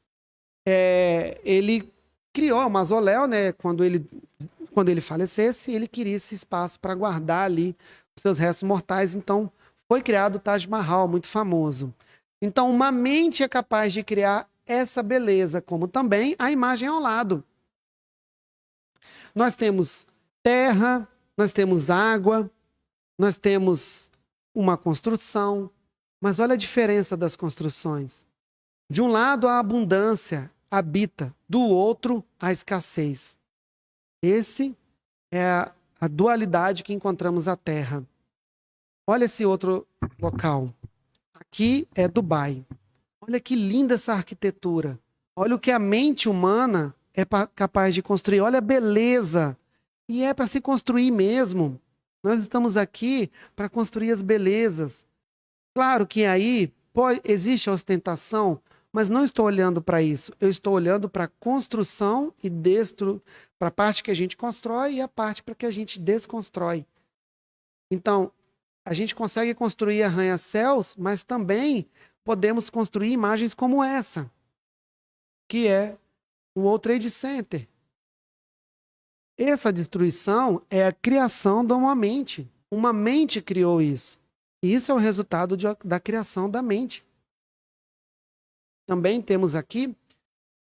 Ele criou o mausoléu, né, quando ele falecesse, ele queria esse espaço para guardar ali os seus restos mortais. Então, foi criado o Taj Mahal, muito famoso. Então, uma mente é capaz de criar essa beleza, como também a imagem ao lado. Nós temos terra, nós temos água, nós temos uma construção, mas olha a diferença das construções. De um lado, a abundância habita, do outro, a escassez. Esse é a dualidade que encontramos na Terra. Olha esse outro local. Aqui é Dubai. Olha que linda essa arquitetura. Olha o que a mente humana é capaz de construir. Olha a beleza. E é para se construir mesmo. Nós estamos aqui para construir as belezas. Claro que aí existe a ostentação, mas não estou olhando para isso. Eu estou olhando para a construção e para a parte que a gente constrói e a parte para que a gente desconstrói. Então, a gente consegue construir arranha-céus, mas também podemos construir imagens como essa, que é o World Trade Center. Essa destruição é a criação de uma mente. Uma mente criou isso. E isso é o resultado da criação da mente. Também temos aqui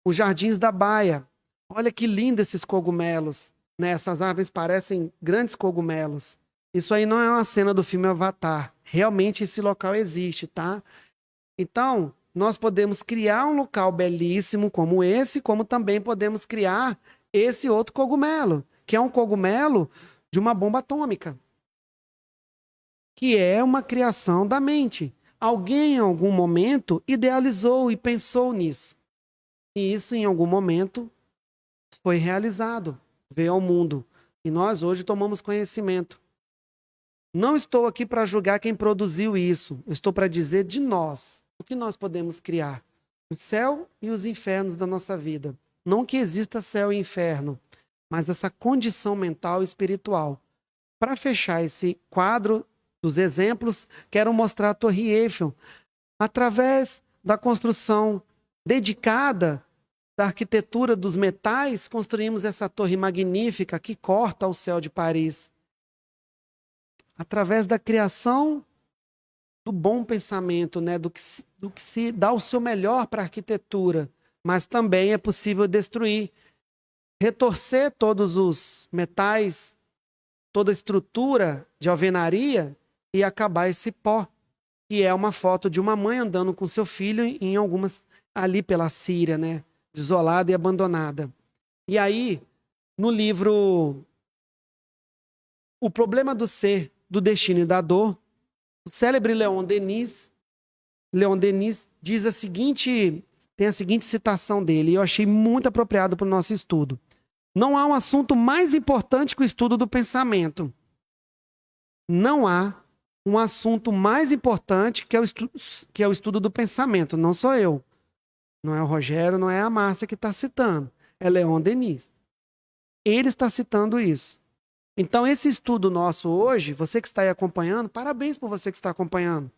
os Jardins da Baia. Olha que lindo esses cogumelos, né? Essas árvores parecem grandes cogumelos. Isso aí não é uma cena do filme Avatar. Realmente esse local existe, tá? Então, nós podemos criar um local belíssimo como esse, como também podemos criar esse outro cogumelo, que é um cogumelo de uma bomba atômica, que é uma criação da mente. Alguém, em algum momento, idealizou e pensou nisso. E isso, em algum momento, foi realizado, veio ao mundo. E nós, hoje, tomamos conhecimento. Não estou aqui para julgar quem produziu isso. Eu estou para dizer de nós. O que nós podemos criar? O céu e os infernos da nossa vida. Não que exista céu e inferno, mas essa condição mental e espiritual. Para fechar esse quadro dos exemplos, quero mostrar a Torre Eiffel através da construção dedicada da arquitetura dos metais, construímos essa torre magnífica que corta o céu de Paris. Através da criação do bom pensamento, né? do que se dá o seu melhor para a arquitetura, mas também é possível destruir, retorcer todos os metais, toda a estrutura de alvenaria e acabar esse pó, que é uma foto de uma mãe andando com seu filho em algumas ali pela Síria, né? Desolada e abandonada. E aí, no livro O Problema do Ser, do Destino e da Dor, o célebre Leon Denis diz tem a seguinte citação dele, e eu achei muito apropriado para o nosso estudo. Não há um assunto mais importante que o estudo do pensamento. Não há um assunto mais importante que é o estudo do pensamento. Não sou eu. Não é o Rogério, não é a Márcia que está citando. É Leon Denis. Ele está citando isso. Então, esse estudo nosso hoje, você que está aí acompanhando, parabéns por você que está acompanhando.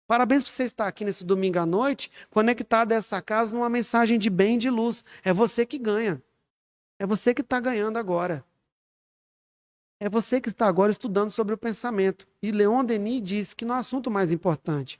Parabéns por você estar aqui nesse domingo à noite, conectado a essa casa numa mensagem de bem e de luz. É você que ganha. É você que está ganhando agora. É você que está agora estudando sobre o pensamento. E Leon Denis diz que não é o assunto mais importante.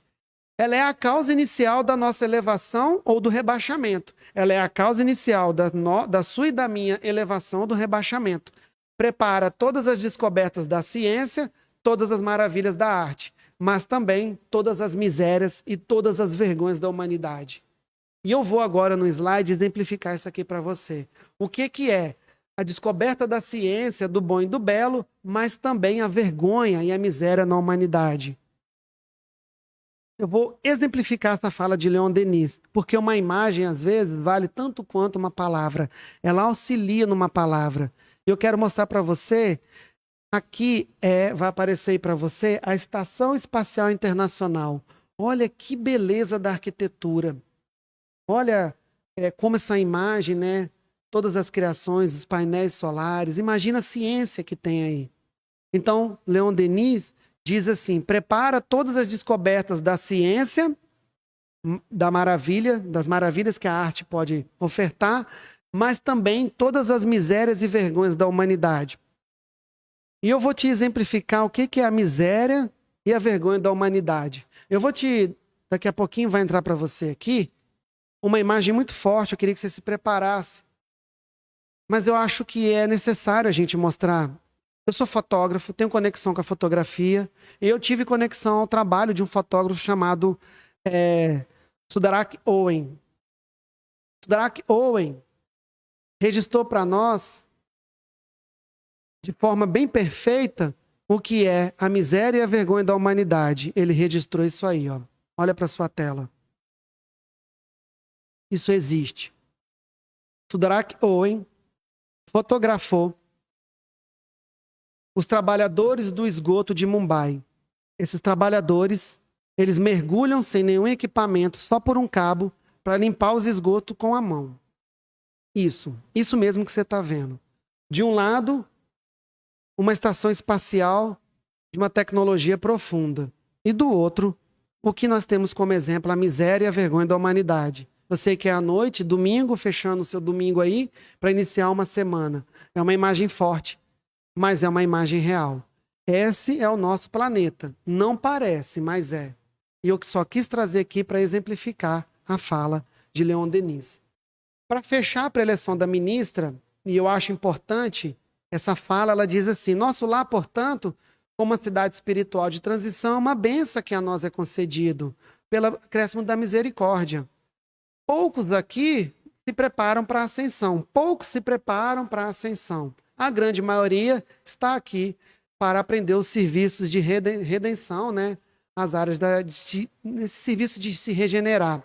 Ela é a causa inicial da nossa elevação ou do rebaixamento. Ela é a causa inicial da sua e da minha elevação ou do rebaixamento. Prepara todas as descobertas da ciência, todas as maravilhas da arte, mas também todas as misérias e todas as vergonhas da humanidade. E eu vou agora no slide exemplificar isso aqui para você. O que é a descoberta da ciência, do bom e do belo, mas também a vergonha e a miséria na humanidade. Eu vou exemplificar essa fala de Leon Denis, porque uma imagem, às vezes, vale tanto quanto uma palavra. Ela auxilia numa palavra. Eu quero mostrar para você, aqui vai aparecer aí para você, a Estação Espacial Internacional. Olha que beleza da arquitetura. Olha como essa imagem, né? Todas as criações, os painéis solares. Imagina a ciência que tem aí. Então, Leon Denis diz assim, prepara todas as descobertas da ciência, das maravilhas que a arte pode ofertar, mas também todas as misérias e vergonhas da humanidade. E eu vou te exemplificar o que é a miséria e a vergonha da humanidade. Daqui a pouquinho vai entrar para você aqui, uma imagem muito forte, eu queria que você se preparasse. Mas eu acho que é necessário a gente mostrar. Eu sou fotógrafo, tenho conexão com a fotografia, e eu tive conexão ao trabalho de um fotógrafo chamado Sudarak Owen. Sudarak Owen registrou para nós, de forma bem perfeita, o que é a miséria e a vergonha da humanidade. Ele registrou isso aí, ó. Olha para sua tela. Isso existe. Sudarak Owen fotografou os trabalhadores do esgoto de Mumbai. Esses trabalhadores, eles mergulham sem nenhum equipamento, só por um cabo, para limpar os esgotos com a mão. Isso mesmo que você está vendo. De um lado, uma estação espacial de uma tecnologia profunda. E do outro, o que nós temos como exemplo, a miséria e a vergonha da humanidade. Eu sei que é à noite, domingo, fechando o seu domingo aí, para iniciar uma semana. É uma imagem forte, mas é uma imagem real. Esse é o nosso planeta. Não parece, mas é. E eu só quis trazer aqui para exemplificar a fala de Leon Denis. Para fechar a preleção da ministra, e eu acho importante, essa fala, ela diz assim, nosso lar, portanto, como uma cidade espiritual de transição, é uma benção que a nós é concedido, pelo acréscimo da misericórdia. Poucos aqui se preparam para a ascensão, poucos se preparam para a ascensão. A grande maioria está aqui para aprender os serviços de redenção, né? As áreas nesse serviço de se regenerar.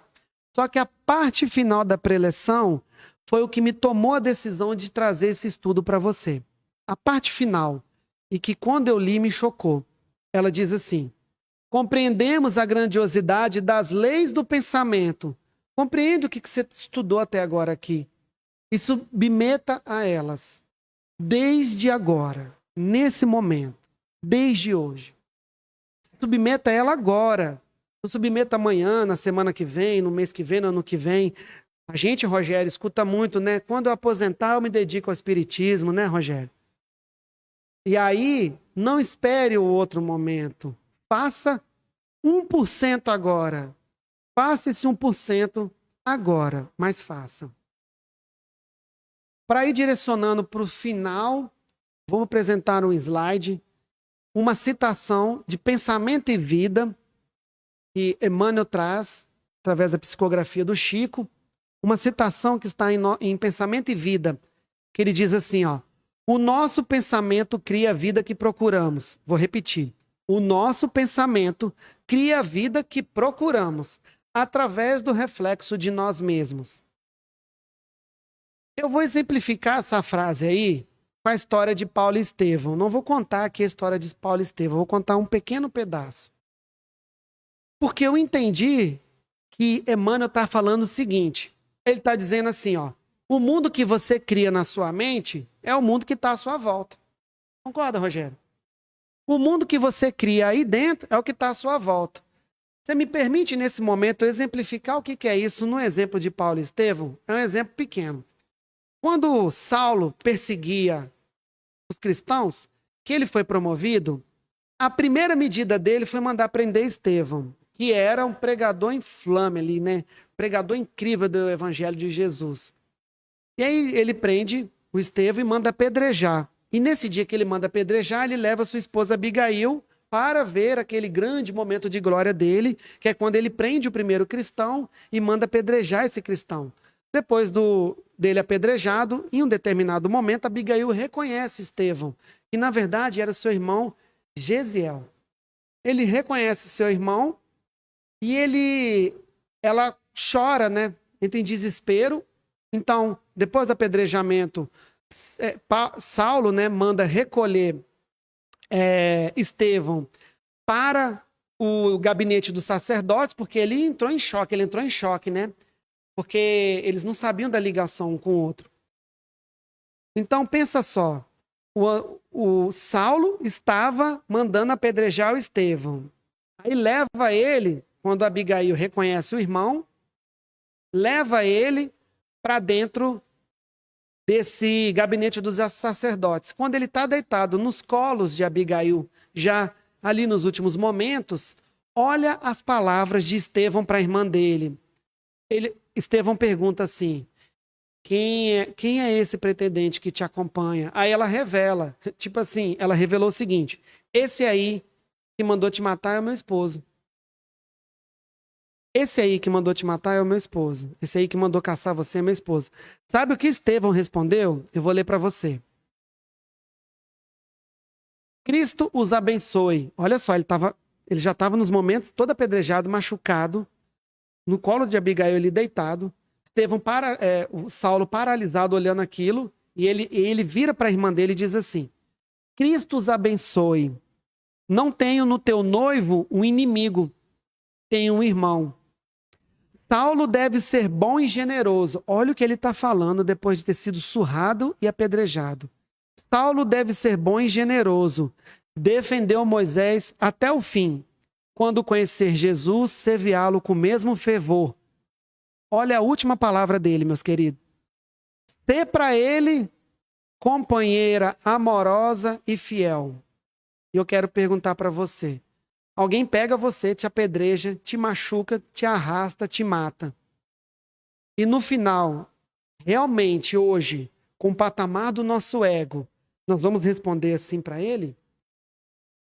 Só que a parte final da preleção foi o que me tomou a decisão de trazer esse estudo para você. A parte final, e que quando eu li me chocou. Ela diz assim, compreendemos a grandiosidade das leis do pensamento. Compreende o que você estudou até agora aqui. E submeta a elas. Desde agora, nesse momento, desde hoje. Submeta a ela agora. Não submeta amanhã, na semana que vem, no mês que vem, no ano que vem. A gente, Rogério, escuta muito, né? Quando eu aposentar, eu me dedico ao espiritismo, né, Rogério? E aí, não espere o outro momento. Faça 1% agora. Faça esse 1% agora, mas faça. Para ir direcionando para o final, vou apresentar um slide, uma citação de Pensamento e Vida, que Emmanuel traz, através da psicografia do Chico, uma citação que está em Pensamento e Vida, que ele diz assim, ó, o nosso pensamento cria a vida que procuramos. Vou repetir. O nosso pensamento cria a vida que procuramos, através do reflexo de nós mesmos. Eu vou exemplificar essa frase aí com a história de Paulo e Estevão. Não vou contar aqui a história de Paulo e Estevão, vou contar um pequeno pedaço. Porque eu entendi que Emmanuel está falando o seguinte, ele está dizendo assim, ó, o mundo que você cria na sua mente é o mundo que está à sua volta. Concorda, Rogério? O mundo que você cria aí dentro é o que está à sua volta. Você me permite, nesse momento, exemplificar o que é isso no exemplo de Paulo e Estevão? É um exemplo pequeno. Quando Saulo perseguia os cristãos, que ele foi promovido, a primeira medida dele foi mandar prender Estevão, que era um pregador inflame ali, né? Pregador incrível do evangelho de Jesus. E aí ele prende o Estevão e manda apedrejar. E nesse dia que ele manda apedrejar, ele leva sua esposa Abigail para ver aquele grande momento de glória dele, que é quando ele prende o primeiro cristão e manda apedrejar esse cristão. Depois dele apedrejado, em um determinado momento, Abigail reconhece Estevão, que na verdade era seu irmão Gesiel. Ele reconhece seu irmão e ela chora, né? Entra em desespero. Então, depois do apedrejamento, Saulo, né, manda recolher Estevão para o gabinete dos sacerdotes, porque ele entrou em choque, né? Porque eles não sabiam da ligação um com o outro. Então, pensa só, o Saulo estava mandando apedrejar o Estevão. Aí leva ele, quando Abigail reconhece o irmão, leva ele para dentro desse gabinete dos sacerdotes. Quando ele está deitado nos colos de Abigail, já ali nos últimos momentos, olha as palavras de Estevão para a irmã dele. Estevão pergunta assim, quem é esse pretendente que te acompanha? Aí ela revela, tipo assim, ela revelou o seguinte, esse aí que mandou te matar é o meu esposo. Esse aí que mandou te matar é o meu esposo. Esse aí que mandou caçar você é meu esposo. Sabe o que Estevão respondeu? Eu vou ler para você. Cristo os abençoe. Olha só, ele já estava nos momentos todo apedrejado, machucado, no colo de Abigail ele deitado. O Saulo paralisado olhando aquilo, e ele vira para a irmã dele e diz assim, Cristo os abençoe. Não tenho no teu noivo um inimigo, tenho um irmão. Saulo deve ser bom e generoso. Olha o que ele está falando depois de ter sido surrado e apedrejado. Saulo deve ser bom e generoso. Defendeu Moisés até o fim. Quando conhecer Jesus, serviá-lo com o mesmo fervor. Olha a última palavra dele, meus queridos. Ser para ele companheira amorosa e fiel. E eu quero perguntar para você. Alguém pega você, te apedreja, te machuca, te arrasta, te mata. E no final, realmente hoje, com o patamar do nosso ego, nós vamos responder assim para ele?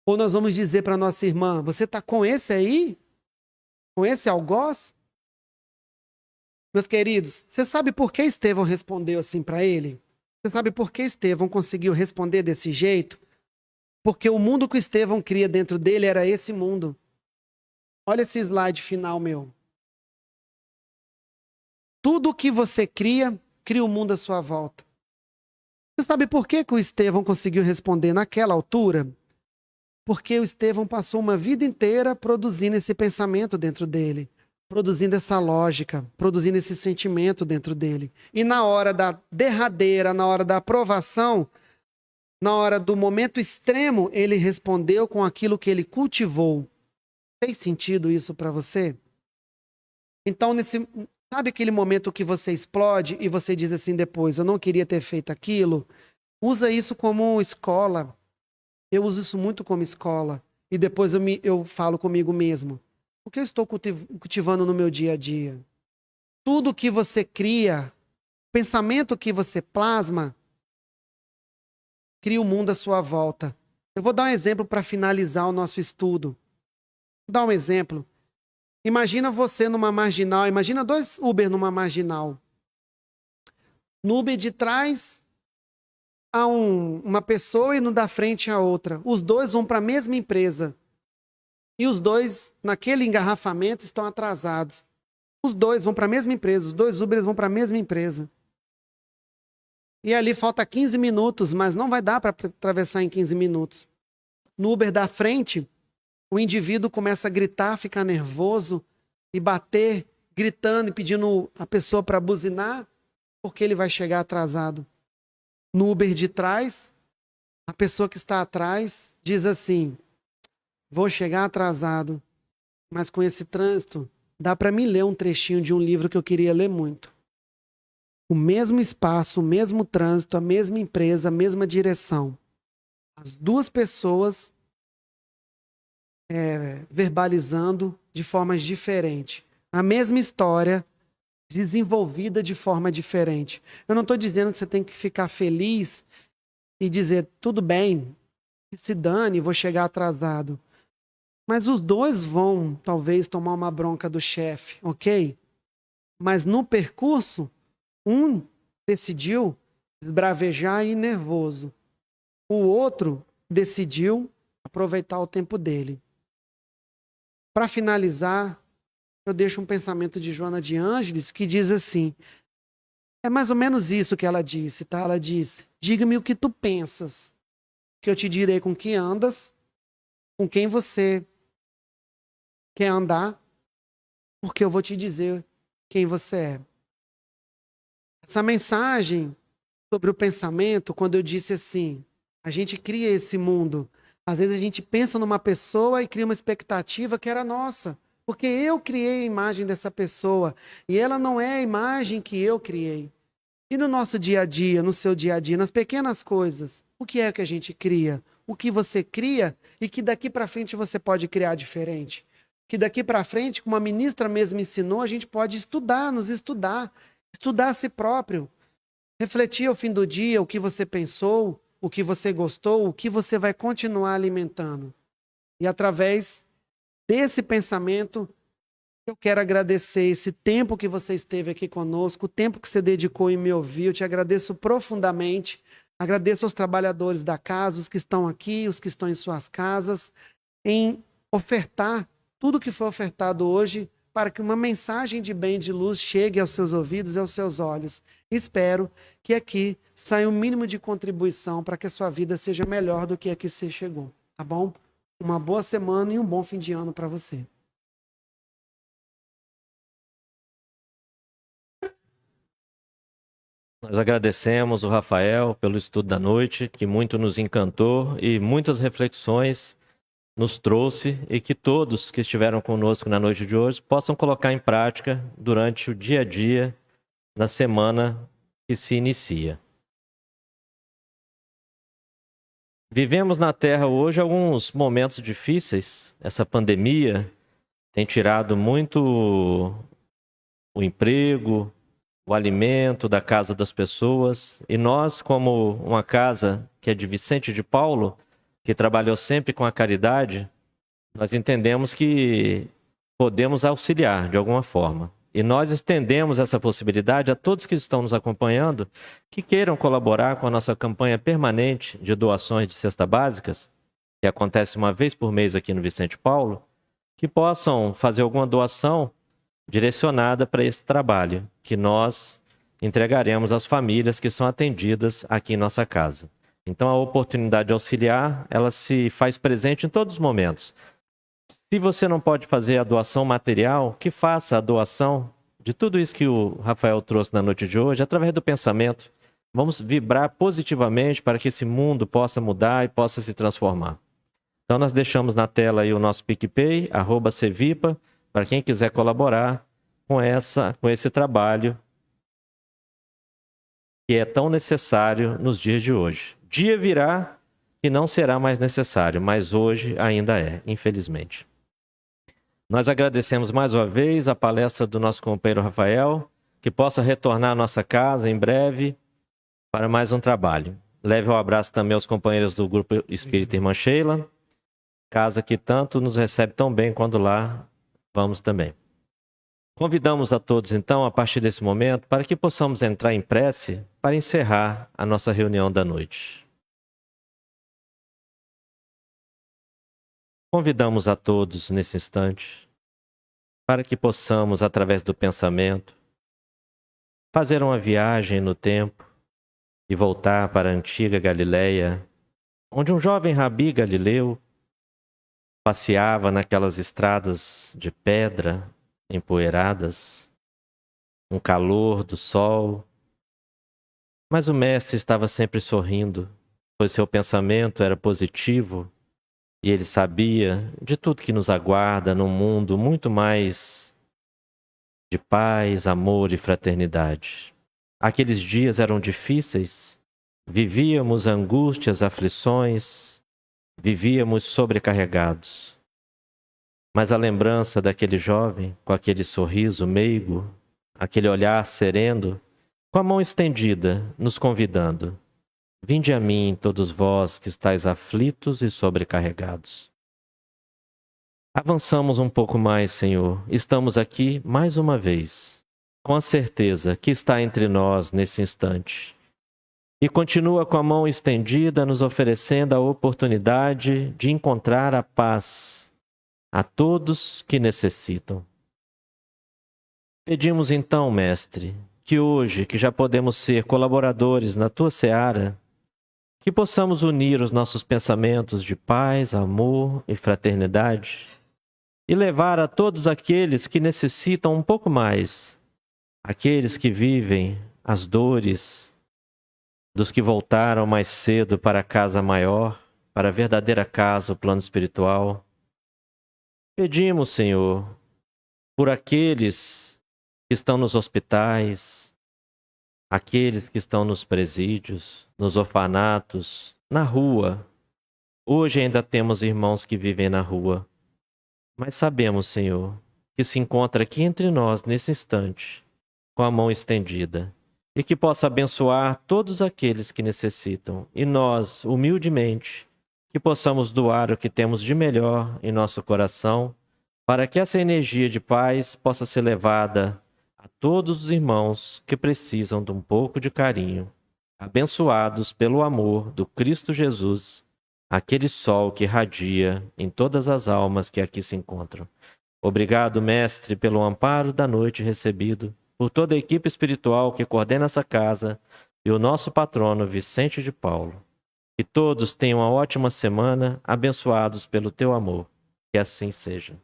Ou nós vamos dizer para nossa irmã, você está com esse aí? Com esse algoz? Meus queridos, você sabe por que Estevão respondeu assim para ele? Você sabe por que Estevão conseguiu responder desse jeito? Porque o mundo que Estevão cria dentro dele era esse mundo. Olha esse slide final meu. Tudo que você cria, cria o mundo à sua volta. Você sabe por que o Estevão conseguiu responder naquela altura? Porque o Estevão passou uma vida inteira produzindo esse pensamento dentro dele, produzindo essa lógica, produzindo esse sentimento dentro dele. E na hora da derradeira, na hora da aprovação, na hora do momento extremo, ele respondeu com aquilo que ele cultivou. Fez sentido isso para você? Então, Sabe aquele momento que você explode e você diz assim depois, eu não queria ter feito aquilo? Usa isso como escola. Eu uso isso muito como escola. E depois eu falo comigo mesmo. O que eu estou cultivando no meu dia a dia? Tudo que você cria, pensamento que você plasma, cria o mundo à sua volta. Eu vou dar um exemplo para finalizar o nosso estudo. Vou dar um exemplo. Imagina você numa marginal, imagina 2 Uber numa marginal. No Uber de trás há uma pessoa e no da frente a outra. Os 2 vão para a mesma empresa. E os 2, naquele engarrafamento, estão atrasados. Os 2 vão para a mesma empresa, os 2 Ubers vão para a mesma empresa. E ali falta 15 minutos, mas não vai dar para atravessar em 15 minutos. No Uber da frente, o indivíduo começa a gritar, ficar nervoso e bater, gritando e pedindo a pessoa para buzinar, porque ele vai chegar atrasado. No Uber de trás, a pessoa que está atrás diz assim, vou chegar atrasado, mas com esse trânsito, dá para mim ler um trechinho de um livro que eu queria ler muito. O mesmo espaço, o mesmo trânsito, a mesma empresa, a mesma direção. As 2 pessoas verbalizando de formas diferentes. A mesma história, desenvolvida de forma diferente. Eu não estou dizendo que você tem que ficar feliz e dizer, tudo bem, que se dane, vou chegar atrasado. Mas os 2 vão, talvez, tomar uma bronca do chefe, ok? Mas no percurso, um decidiu esbravejar e ir nervoso. O outro decidiu aproveitar o tempo dele. Para finalizar, eu deixo um pensamento de Joana de Ângeles que diz assim, é mais ou menos isso que ela disse, tá? Ela disse, diga-me o que tu pensas, que eu te direi com que andas, com quem você quer andar, porque eu vou te dizer quem você é. Essa mensagem sobre o pensamento, quando eu disse assim, a gente cria esse mundo. Às vezes a gente pensa numa pessoa e cria uma expectativa que era nossa, porque eu criei a imagem dessa pessoa e ela não é a imagem que eu criei. E no nosso dia a dia, no seu dia a dia, nas pequenas coisas, o que é que a gente cria? O que você cria e que daqui para frente você pode criar diferente? Que daqui para frente, como a ministra mesmo ensinou, a gente pode estudar a si próprio, refletir ao fim do dia o que você pensou, o que você gostou, o que você vai continuar alimentando. E através desse pensamento, eu quero agradecer esse tempo que você esteve aqui conosco, o tempo que você dedicou em me ouvir, eu te agradeço profundamente, agradeço aos trabalhadores da casa, os que estão aqui, os que estão em suas casas, em ofertar tudo que foi ofertado hoje para que uma mensagem de bem e de luz chegue aos seus ouvidos e aos seus olhos. Espero que aqui saia um mínimo de contribuição para que a sua vida seja melhor do que aqui você chegou, tá bom? Uma boa semana e um bom fim de ano para você. Nós agradecemos o Rafael pelo estudo da noite, que muito nos encantou e muitas reflexões nos trouxe e que todos que estiveram conosco na noite de hoje possam colocar em prática durante o dia a dia, na semana que se inicia. Vivemos na Terra hoje alguns momentos difíceis. Essa pandemia tem tirado muito o emprego, o alimento da casa das pessoas. E nós, como uma casa que é de Vicente de Paulo, que trabalhou sempre com a caridade, nós entendemos que podemos auxiliar de alguma forma. E nós estendemos essa possibilidade a todos que estão nos acompanhando, que queiram colaborar com a nossa campanha permanente de doações de cesta básicas, que acontece uma vez por mês aqui no Vicente Paulo, que possam fazer alguma doação direcionada para esse trabalho, que nós entregaremos às famílias que são atendidas aqui em nossa casa. Então, a oportunidade de auxiliar, ela se faz presente em todos os momentos. Se você não pode fazer a doação material, que faça a doação de tudo isso que o Rafael trouxe na noite de hoje, através do pensamento. Vamos vibrar positivamente para que esse mundo possa mudar e possa se transformar. Então, nós deixamos na tela aí o nosso PicPay, @Cevipa, para quem quiser colaborar com esse trabalho que é tão necessário nos dias de hoje. Dia virá que não será mais necessário, mas hoje ainda é, infelizmente. Nós agradecemos mais uma vez a palestra do nosso companheiro Rafael, que possa retornar à nossa casa em breve para mais um trabalho. Leve um abraço também aos companheiros do Grupo Espírita Irmã Sheila, casa que tanto nos recebe tão bem quando lá vamos também. Convidamos a todos, então, a partir desse momento, para que possamos entrar em prece para encerrar a nossa reunião da noite. Convidamos a todos, nesse instante, para que possamos, através do pensamento, fazer uma viagem no tempo e voltar para a antiga Galileia, onde um jovem rabi galileu passeava naquelas estradas de pedra empoeiradas, um calor do sol, mas o mestre estava sempre sorrindo, pois seu pensamento era positivo e ele sabia de tudo que nos aguarda num mundo muito mais de paz, amor e fraternidade. Aqueles dias eram difíceis, vivíamos angústias, aflições, vivíamos sobrecarregados. Mas a lembrança daquele jovem, com aquele sorriso meigo, aquele olhar sereno, com a mão estendida, nos convidando: vinde a mim, todos vós que estáis aflitos e sobrecarregados. Avançamos um pouco mais, Senhor. Estamos aqui mais uma vez, com a certeza que está entre nós nesse instante. E continua com a mão estendida, nos oferecendo a oportunidade de encontrar a paz a todos que necessitam. Pedimos então, Mestre, que hoje, que já podemos ser colaboradores na Tua seara, que possamos unir os nossos pensamentos de paz, amor e fraternidade e levar a todos aqueles que necessitam um pouco mais, aqueles que vivem as dores dos que voltaram mais cedo para a casa maior, para a verdadeira casa, o plano espiritual. Pedimos, Senhor, por aqueles que estão nos hospitais, aqueles que estão nos presídios, nos orfanatos, na rua. Hoje ainda temos irmãos que vivem na rua, mas sabemos, Senhor, que se encontra aqui entre nós nesse instante, com a mão estendida, e que possa abençoar todos aqueles que necessitam, e nós, humildemente, que possamos doar o que temos de melhor em nosso coração, para que essa energia de paz possa ser levada a todos os irmãos que precisam de um pouco de carinho, abençoados pelo amor do Cristo Jesus, aquele sol que irradia em todas as almas que aqui se encontram. Obrigado, Mestre, pelo amparo da noite recebido, por toda a equipe espiritual que coordena essa casa e o nosso patrono Vicente de Paulo. Que todos tenham uma ótima semana, abençoados pelo teu amor. Que assim seja.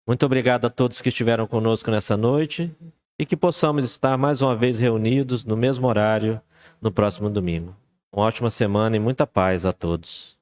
Muito obrigado a todos que estiveram conosco nessa noite e que possamos estar mais uma vez reunidos no mesmo horário no próximo domingo. Uma ótima semana e muita paz a todos.